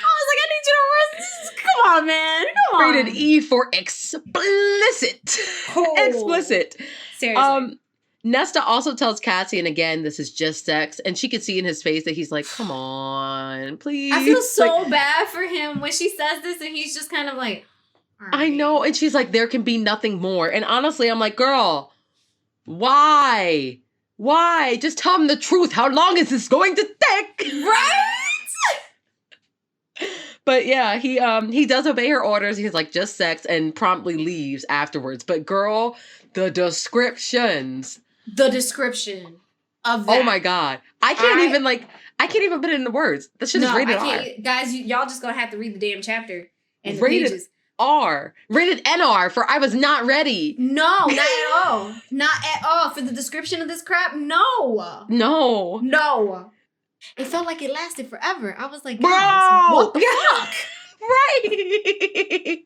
I was like, I need you to reel this. Come on, man. Come on. Rated E for explicit. Oh. Explicit. Seriously. Nesta also tells Cassian again, this is just sex. And she could see in his face that he's like, come on, please. I feel so bad for him when she says this and he's just kind of like, right. I know. And she's like, there can be nothing more. And honestly, I'm like, girl, why? Why? Just tell him the truth. How long is this going to take? Right? But yeah, he does obey her orders. He's like, just sex, and promptly leaves afterwards. But girl, the descriptions. The description of that. Oh my God. I can't even put it into words. That shit is rated R. Guys, y'all just gonna have to read the damn chapter and the rated pages. R. Rated NR for I was not ready. No, not at all. Not at all. For the description of this crap, no. No. It felt like it lasted forever. I was like, bro, what the fuck? Right.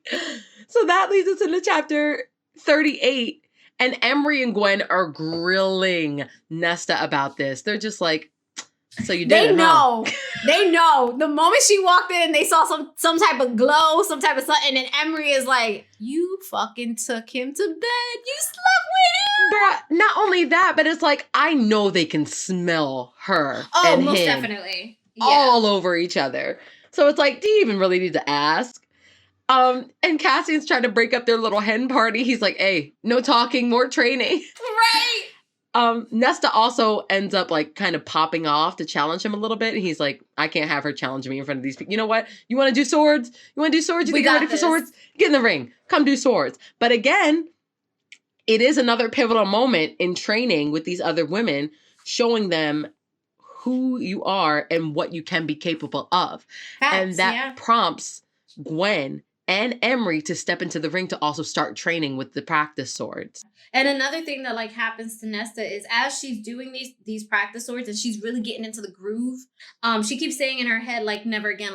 So that leads us into chapter 38. And Emery and Gwen are grilling Nesta about this. They're just like, so you did They know. They know. The moment she walked in, they saw some type of glow, some type of something, and Emery is like, you fucking took him to bed. You slept with him. Bruh, not only that, but it's like, I know they can smell her and most him definitely. Yeah. all over each other. So it's like, do you even really need to ask? And Cassian's trying to break up their little hen party. He's like, hey, no talking, more training. Right. Nesta also ends up like kind of popping off to challenge him a little bit. And he's like, I can't have her challenge me in front of these people. You know what? You want to do swords? You want to do swords? You think you're ready for swords? Get in the ring. Come do swords. But again, it is another pivotal moment in training with these other women, showing them who you are and what you can be capable of. Facts, and that prompts Gwen and Emery to step into the ring to also start training with the practice swords. And another thing that like happens to Nesta is as she's doing these practice swords and she's really getting into the groove, she keeps saying in her head, like never again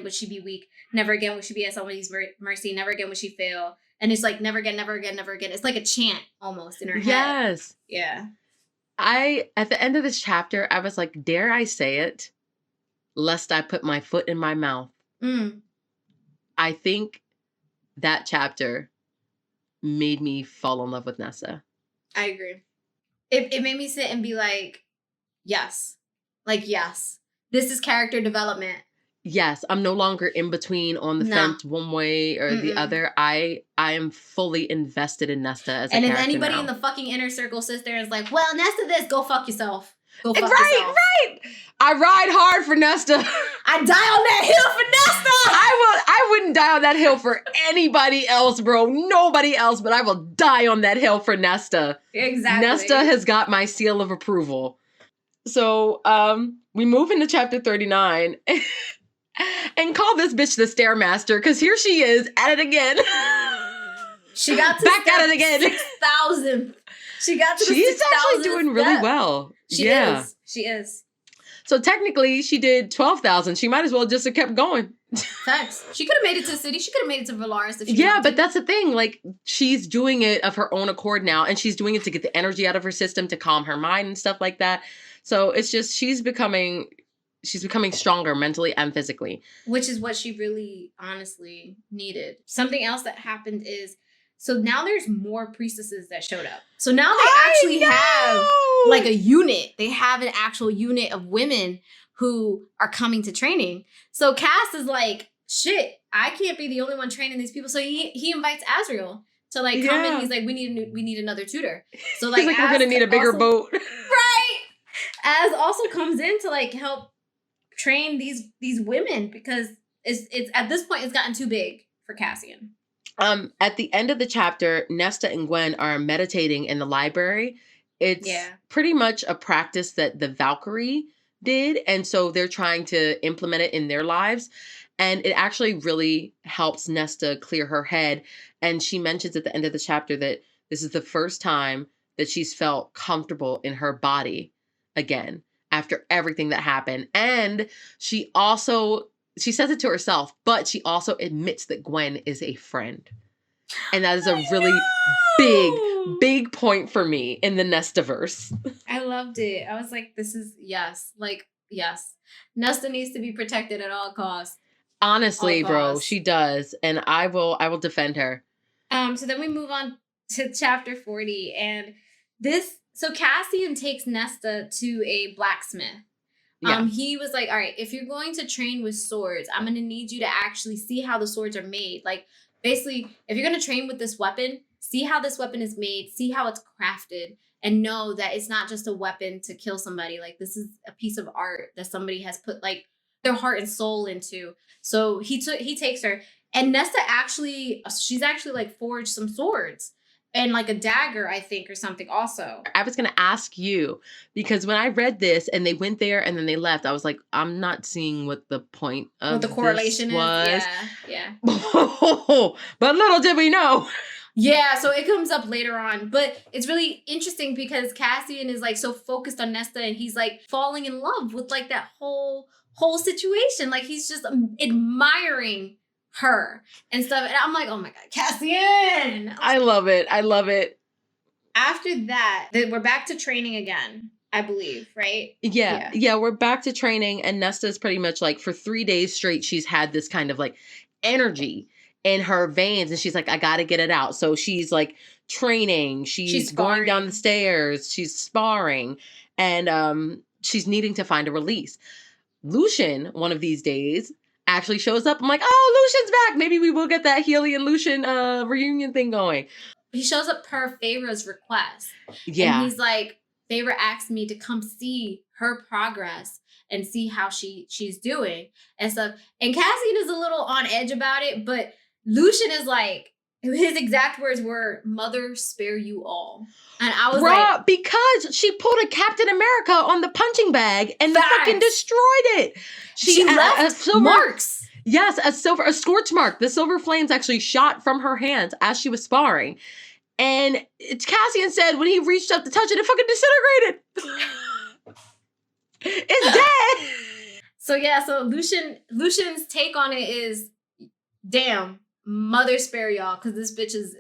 would she be weak, never again would she be at somebody's mercy, never again would she fail. And it's like never again, never again, never again. It's like a chant almost in her head. Yes. Yeah. At the end of this chapter, I was like, dare I say it, lest I put my foot in my mouth. I think that chapter made me fall in love with Nessa. I agree. It made me sit and be like, yes. Like, yes. This is character development. Yes, I'm no longer in between on the fence one way or the other. I am fully invested in Nesta as a character. And if anybody in the fucking inner circle sits there and is like, well, Nesta this, go fuck yourself. Go fuck yourself. Right. I ride hard for Nesta. I die on that hill for Nesta. I wouldn't die on that hill for anybody else, bro. Nobody else, but I will die on that hill for Nesta. Exactly. Nesta has got my seal of approval. So, we move into chapter 39 and call this bitch the Stairmaster, because here she is at it again. She got to back at it again. 6,000. She got to the 6,000. She's actually doing really well. She is. So technically, she did 12,000. She might as well just have kept going. Facts. She could have made it to the city. She could have made it to Valaris if she wanted to. That's the thing. Like, she's doing it of her own accord now, and she's doing it to get the energy out of her system, to calm her mind and stuff like that. So it's just, she's becoming stronger mentally and physically. Which is what she really, honestly needed. Something else that happened is, so now there's more priestesses that showed up. So now they actually have like a unit. They have an actual unit of women who are coming to training. So Cass is like, shit, I can't be the only one training these people. So he invites Azriel to like come in. He's like, we need another tutor. So like, he's like, we're gonna need a bigger boat. Right. Az also comes in to like help train these women because it's at this point it's gotten too big for Cassian. At the end of the chapter, Nesta and Gwen are meditating in the library. It's Yeah. pretty much a practice that the Valkyrie did, and so they're trying to implement it in their lives. And it actually really helps Nesta clear her head. And she mentions at the end of the chapter that this is the first time that she's felt comfortable in her body again after everything that happened. And she says it to herself, but she also admits that Gwen is a friend. And that is a really big point for me in the Nestaverse. I loved it. I was like, this is yes. Like, yes. Nesta needs to be protected at all costs. Honestly, bro, she does. And I will defend her. So then we move on to chapter 40. And so Cassian takes Nesta to a blacksmith. Yeah. He was like, all right, if you're going to train with swords, I'm going to need you to actually see how the swords are made. Like, basically, if you're going to train with this weapon, see how this weapon is made, see how it's crafted, and know that it's not just a weapon to kill somebody. Like, this is a piece of art that somebody has put, like, their heart and soul into. So he takes her. And Nesta she's actually, like, forged some swords. And like a dagger, I think, or something also. I was going to ask you, because when I read this and they went there and then they left, I was like, I'm not seeing what the point of what the correlation this was. Yeah. But little did we know. Yeah, so it comes up later on. But it's really interesting because Cassian is like so focused on Nesta and he's like falling in love with like that whole situation. Like he's just admiring her and stuff. And I'm like, oh my God, Cassian. I love it. After that, we're back to training again, I believe, right? Yeah, we're back to training. And Nesta's pretty much like for 3 days straight, she's had this kind of like energy in her veins. And she's like, I got to get it out. So she's like training. She's going down the stairs. She's sparring. And she's needing to find a release. Lucian, one of these days, actually shows up. I'm like, oh, Lucian's back. Maybe we will get that Healy and Lucian reunion thing going. He shows up per Feyre's request. Yeah. And he's like, Feyre asked me to come see her progress and see how she's doing and stuff. And Cassian is a little on edge about it, but Lucian is like, his exact words were, "Mother, spare you all." And I was like, because she pulled a Captain America on the punching bag and fucking destroyed it. She left marks. Yes, a scorch mark. The silver flames actually shot from her hands as she was sparring. And Cassian said when he reached up to touch it, it fucking disintegrated. It's dead. So Lucian's take on it is, damn, mother spare y'all, because this bitch is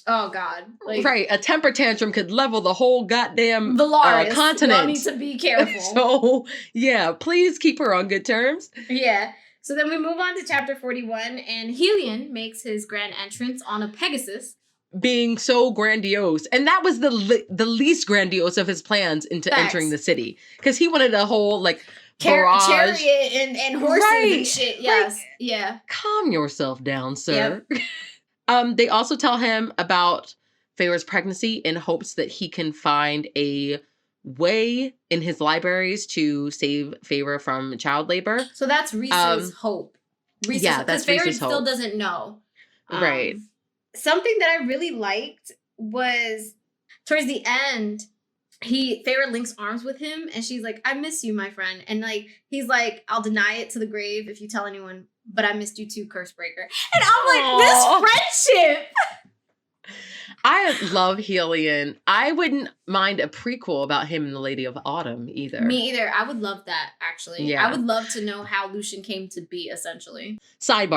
oh God. Like, right, a temper tantrum could level the whole goddamn continent. Y'all need to be careful. So, yeah, please keep her on good terms. Yeah. So then we move on to chapter 41, and Helion makes his grand entrance on a Pegasus. Being so grandiose. And that was the least grandiose of his plans into entering the city. Because he wanted a whole, like, chariot and horses and shit. Yes. Like, yeah. Calm yourself down, sir. Yep. They also tell him about Feyre's pregnancy in hopes that he can find a way in his libraries to save Feyre from child labor. So that's Rhys's hope. That's Feyre Rhys's hope. Still doesn't know. Right. Something that I really liked was towards the end, Feyre links arms with him and she's like, I miss you, my friend. And like, he's like, I'll deny it to the grave if you tell anyone, but I missed you too, Cursebreaker. And I'm like, this friendship. I love Helion. I wouldn't mind a prequel about him and the Lady of Autumn either. Me either. I would love that, actually. Yeah. I would love to know how Lucian came to be, essentially. Side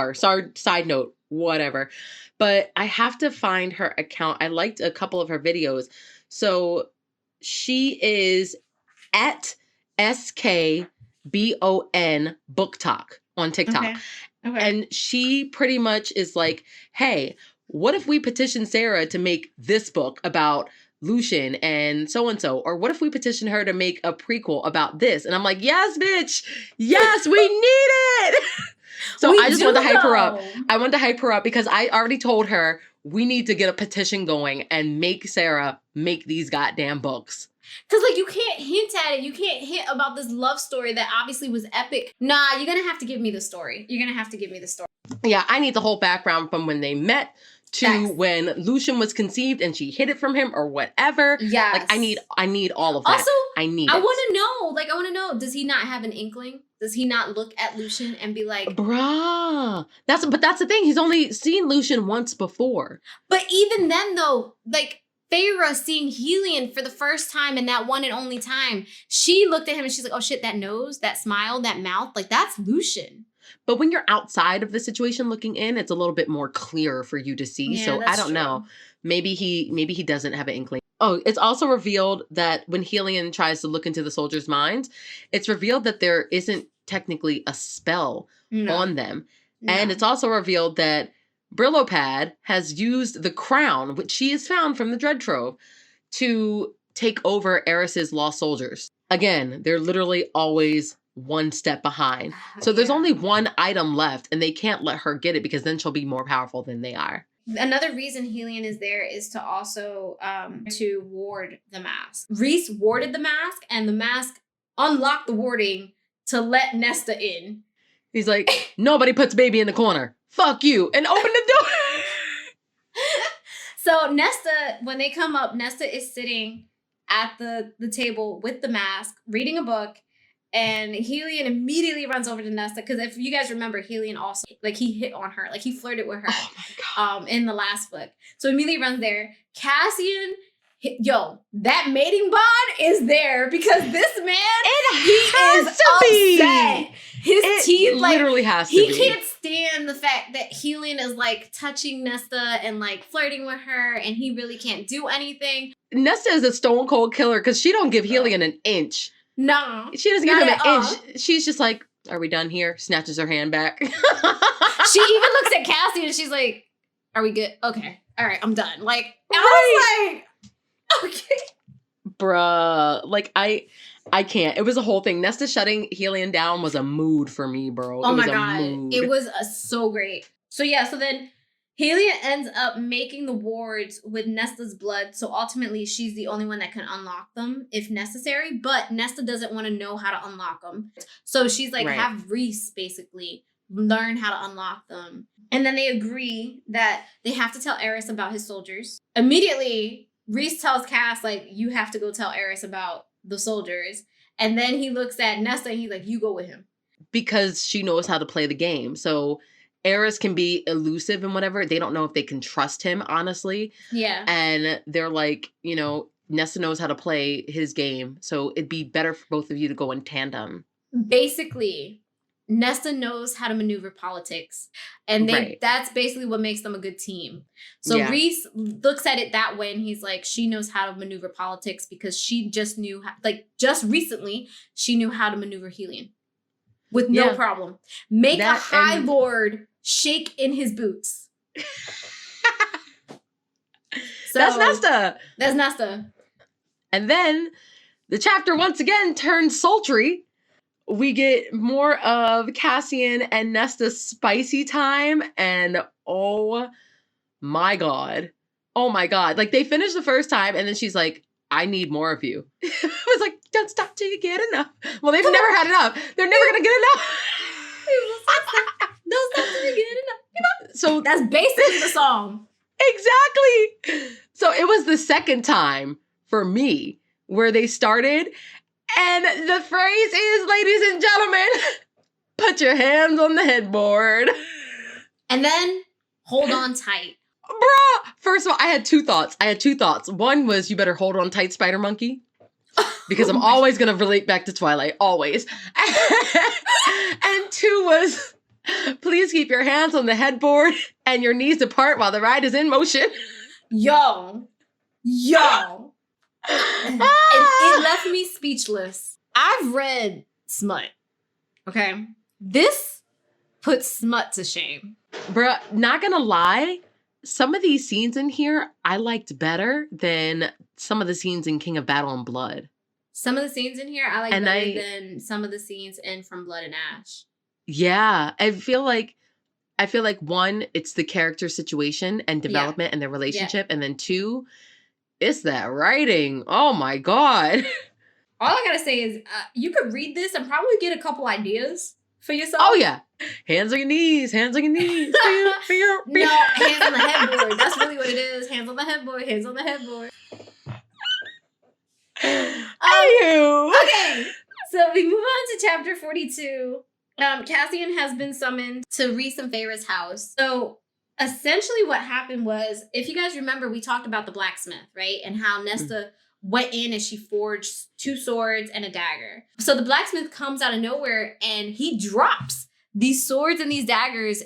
note, whatever. But I have to find her account. I liked a couple of her videos. So she is at SKBON Book Talk on TikTok. Okay. And she pretty much is like, hey, what if we petition Sarah to make this book about Lucian and so? Or what if we petition her to make a prequel about this? And I'm like, yes, bitch. Yes, we need it. So I just wanted to hype her up. I wanted to hype her up because I already told her we need to get a petition going and make Sarah make these goddamn books. Because, like, you can't hint at it. You can't hint about this love story that obviously was epic. Nah, you're going to have to give me the story. You're going to have to give me the story. Yeah, I need the whole background from when they met to Facts. when Lucian was conceived and she hid it from him or whatever. Yes. Like, I need all of that. Also, I want to know, does he not have an inkling? Does he not look at Lucian and be like, bruh, that's the thing. He's only seen Lucian once before. But even then, though, like, Feyre seeing Helion for the first time and that one and only time, she looked at him and she's like, oh shit, that nose, that smile, that mouth, like, that's Lucian. But when you're outside of the situation looking in, it's a little bit more clear for you to see. Yeah, So I don't know. Maybe he doesn't have an inkling. Oh, it's also revealed that when Helion tries to look into the soldiers' minds, it's revealed that there isn't technically a spell on them. No. And it's also revealed that Brillopad has used the crown, which she has found from the Dread Trove, to take over Eris's lost soldiers. Again, they're literally always one step behind. So there's only one item left, and they can't let her get it because then she'll be more powerful than they are. Another reason Helion is there is to also to ward the mask. Rhys warded the mask, and the mask unlocked the warding to let Nesta in. He's like, nobody puts baby in the corner. Fuck you. And open the door. So Nesta, when they come up, Nesta is sitting at the table with the mask, reading a book. And Helion immediately runs over to Nesta. Because if you guys remember, Helion also, like, he hit on her. Like, he flirted with her in the last book. So immediately runs there. Cassian, that mating bond is there. Because this man, he is upset. His teeth, like, literally has to he be. can't stand the fact that Helion is, like, touching Nesta and, like, flirting with her. And he really can't do anything. Nesta is a stone cold killer because she don't give Helion an inch. No. She doesn't give him an inch. She's just like, are we done here? Snatches her hand back. She even looks at Cassie and she's like, are we good? Okay. All right, I'm done. Like, I was like, okay. Bruh. Like, I can't. It was a whole thing. Nesta shutting Helion down was a mood for me, bro. Oh my God. It was so great. So yeah, so then Helion ends up making the wards with Nesta's blood, so ultimately she's the only one that can unlock them if necessary, but Nesta doesn't want to know how to unlock them. So she's like, have Rhys basically learn how to unlock them. And then they agree that they have to tell Eris about his soldiers. Immediately, Rhys tells Cass, like, you have to go tell Eris about the soldiers. And then he looks at Nesta and he's like, you go with him. Because she knows how to play the game. So Eris can be elusive and whatever. They don't know if they can trust him, honestly. Yeah. And they're like, Nesta knows how to play his game. So it'd be better for both of you to go in tandem. Basically, Nesta knows how to maneuver politics. And that's basically what makes them a good team. So Rhys looks at it that way and he's like, she knows how to maneuver politics because she just knew, just recently, she knew how to maneuver Helion. With no problem. Make a High Lord shake in his boots. So, that's Nesta. That's Nesta. And then the chapter once again turns sultry. We get more of Cassian and Nesta's spicy time. And oh my God. Like, they finished the first time and then she's like, I need more of you. I was like, don't stop till you get enough. Well, they've never had enough. They're never going to get enough. Don't stop till you get enough. So that's basically the song. Exactly. So it was the second time for me where they started. And the phrase is, ladies and gentlemen, put your hands on the headboard. And then hold on tight. Bruh! First of all, I had two thoughts. One was, you better hold on tight, Spider Monkey. Because I'm always going to relate back to Twilight. Always. And two was, please keep your hands on the headboard and your knees apart while the ride is in motion. Yo. And it left me speechless. I've read smut. Okay? This puts smut to shame. Bruh, not gonna lie. Some of these scenes in here I liked better than some of the scenes in King of Battle and Blood. Some of the scenes in here I like better than some of the scenes in From Blood and Ash. Yeah, I feel like one, it's the character situation and development and their relationship, and then two, It's that writing. Oh my God. All I gotta say is, you could read this and probably get a couple ideas for yourself. Oh yeah. Hands on your knees. Hands on your knees. No, hands on the headboard. That's really what it is. Hands on the headboard. Hands on the headboard. Okay, so we move on to chapter 42. Cassian has been summoned to Rhys and Feyre's house. So essentially what happened was, if you guys remember, we talked about the blacksmith, right? And how Nesta went in and she forged 2 swords and a dagger. So the blacksmith comes out of nowhere and he drops these swords and these daggers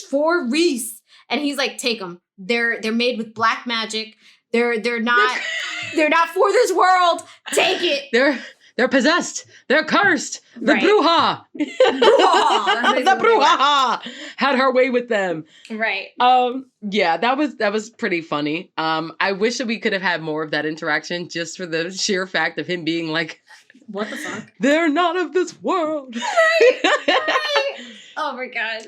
for Rhys. And he's like, take them. They're made with black magic. They're not for this world. Take it. They're possessed. They're cursed. The Right. Bruja. The Bruja had her way with them. Right. Yeah, that was pretty funny. I wish that we could have had more of that interaction just for the sheer fact of him being like, what the fuck? They're not of this world. Right. Oh my God.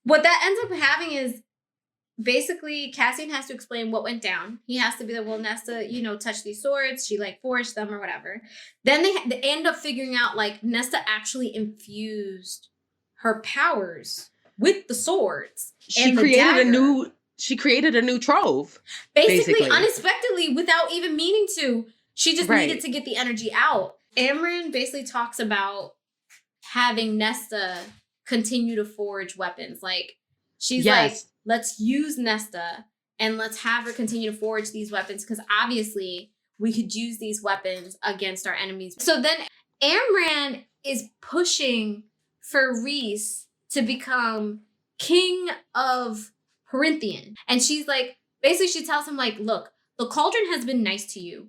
What that ends up having is, basically, Cassian has to explain what went down. He has to be like, well, Nesta, touched these swords. She like forged them or whatever. Then they end up figuring out like Nesta actually infused her powers with the swords. She created a new trove. Basically, unexpectedly, without even meaning to. She just needed to get the energy out. Amren basically talks about having Nesta continue to forge weapons. Like, she's like, let's use Nesta and let's have her continue to forge these weapons, because obviously we could use these weapons against our enemies. So then Amran is pushing for Rhys to become king of Perinthian. And she's like, basically she tells him like, look, the cauldron has been nice to you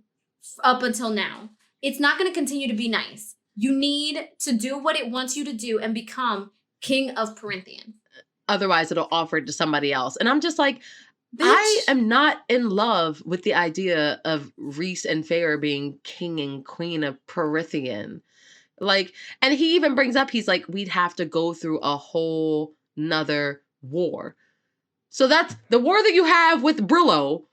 up until now. It's not going to continue to be nice. You need to do what it wants you to do and become king of Perinthian. Otherwise, it'll offer it to somebody else. And I'm just like, Bitch. I am not in love with the idea of Rhys and Feyre being king and queen of Perithian. Like, and he even brings up, he's like, we'd have to go through a whole nother war. So that's the war that you have with Brillo,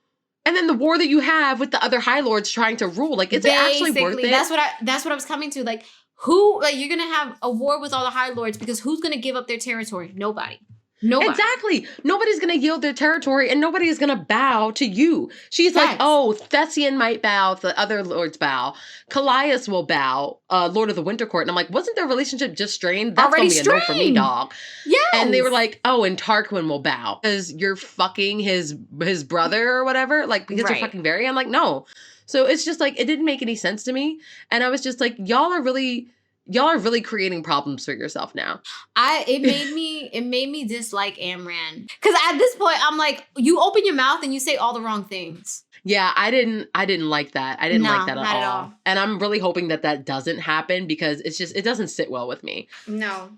and then the war that you have with the other High Lords trying to rule. Like, is it actually worth it? That's what I was coming to. Like, who, like, you're gonna have a war with all the High Lords because who's gonna give up their territory? Nobody. Exactly. Nobody's going to yield their territory and nobody is going to bow to you. She's like, oh, Nessian might bow, the other lords bow. Callias will bow, Lord of the Winter Court. And I'm like, wasn't their relationship just strained? That's going to be a no for me, dog. Yes. And they were like, oh, and Tarquin will bow because you're fucking his brother or whatever. Like, because you're fucking very. I'm like, no. So it's just like, it didn't make any sense to me. And I was just like, y'all are really creating problems for yourself now. It made me dislike Amran. Because at this point, I'm like, you open your mouth and you say all the wrong things. Yeah, I didn't like that. I didn't like that at all. And I'm really hoping that doesn't happen because it doesn't sit well with me. No.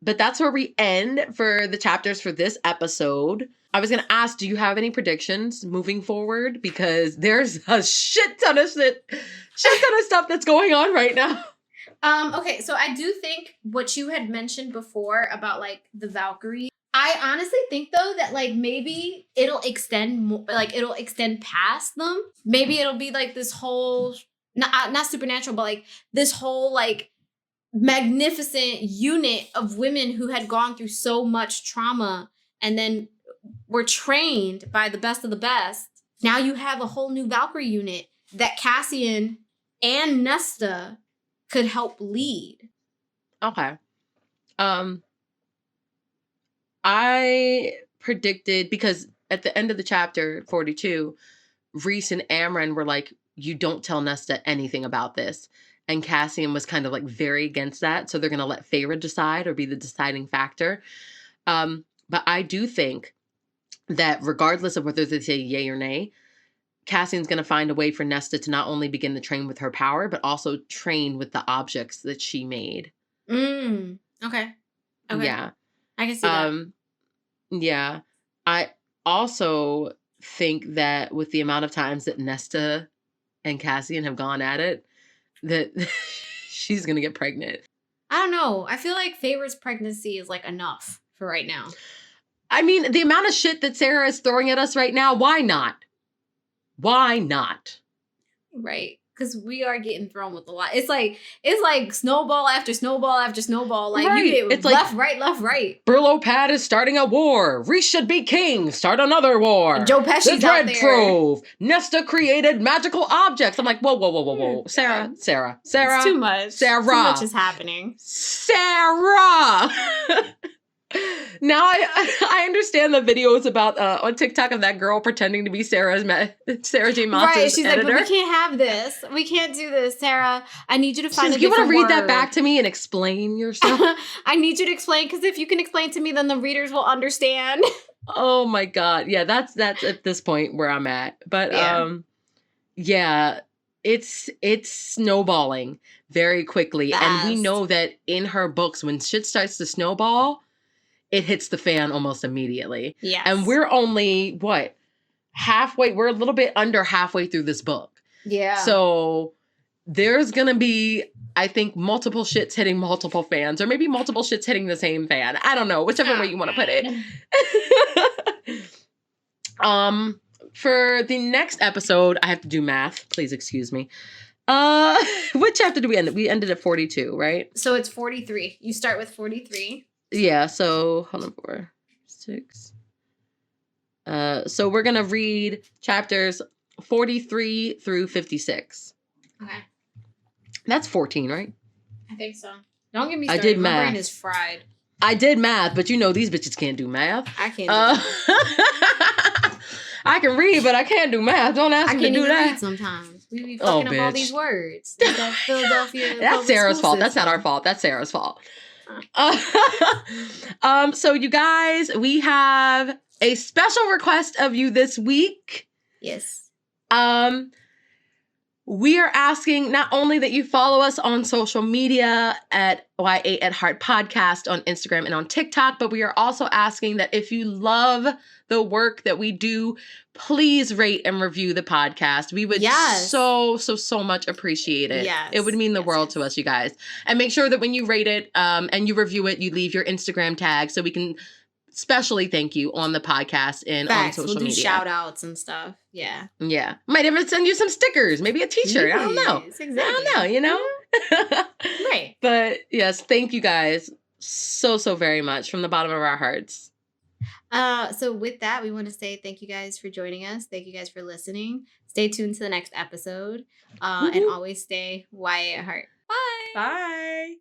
But that's where we end for the chapters for this episode. I was going to ask, do you have any predictions moving forward? Because there's a shit ton of stuff that's going on right now. Okay, so I do think what you had mentioned before about like the Valkyrie, I honestly think though that like maybe it'll extend past them. Maybe it'll be like this whole not supernatural, but like this whole like magnificent unit of women who had gone through so much trauma and then were trained by the best of the best. Now you have a whole new Valkyrie unit that Cassian and Nesta could help lead. Okay. I predicted, because at the end of the chapter 42, Rhys and Amren were like, you don't tell Nesta anything about this. And Cassian was kind of like very against that. So they're going to let Feyre decide or be the deciding factor. But I do think that regardless of whether they say yay or nay, Cassian's going to find a way for Nesta to not only begin to train with her power, but also train with the objects that she made. Okay. Yeah. I can see that. Yeah. I also think that with the amount of times that Nesta and Cassian have gone at it, that she's going to get pregnant. I don't know. I feel like Feyre's pregnancy is like enough for right now. I mean, the amount of shit that Sarah is throwing at us right now, why not? Why not? Right. Because we are getting thrown with a lot. It's like snowball after snowball after snowball. Like you Right. get It's like left, right, left, right. Brillo Pad is starting a war. Reese should be king. Start another war. Joe The Pesci's out Dread there. Trove. Nesta created magical objects. I'm like, whoa, whoa, whoa, whoa, whoa. Oh, Sarah, God. Sarah, It's Sarah, too much. Sarah. Too much is happening. Sarah. Now I understand the videos about on TikTok of that girl pretending to be Sarah J. Maas's Right. She's editor. like, but we can't have this. We can't do this, Sarah. I need you to find a You want different to read word. that back to me and explain yourself? I need you to explain, because if you can explain to me, then the readers will understand. Oh my God. Yeah, that's at this point where I'm at. But Yeah. yeah, it's snowballing very quickly. And we Fast. know that in her books, when shit starts to snowball, it hits the fan almost immediately. Yes. And we're only we're a little bit under halfway through this book. Yeah. So there's gonna be, I think, multiple shits hitting multiple fans, or maybe multiple shits hitting the same fan. I don't know, whichever way you want to put it. For the next episode, I have to do math. Please excuse me. Which chapter did we end? We ended at 42, right? So it's 43. You start with 43. Yeah, so hold on, 4, 6. So we're gonna read chapters 43 through 56. Okay. That's 14, right? I think so. Don't get me I started. did My math. brain is fried. I did math, but you know these bitches can't do math. I can't do that. I can read, but I can't do math. Don't ask I me can't to do even that. read sometimes. We be fucking up all bitch. these words. That Philadelphia That's public Sarah's school fault. That's not our system. fault. That's Sarah's fault. So you guys, we have a special request of you this week. Yes. We are asking not only that you follow us on social media at YA at Heart Podcast on Instagram and on TikTok, but we are also asking that if you love the work that we do, please rate and review the podcast. We would so much appreciate it. Yes. It would mean the world to us, you guys. And make sure that when you rate it and you review it, you leave your Instagram tag so we can specially thank you on the podcast and Facts. on social We'll do media. Shout outs and stuff. Yeah. Yeah. Might even send you some stickers, maybe a t-shirt. I don't know. Exactly. I don't know, you know? Right. But yes, thank you guys so very much from the bottom of our hearts. So with that, we want to say thank you guys for joining us. Thank you guys for listening. Stay tuned to the next episode. And always stay YA at heart. Bye. Bye.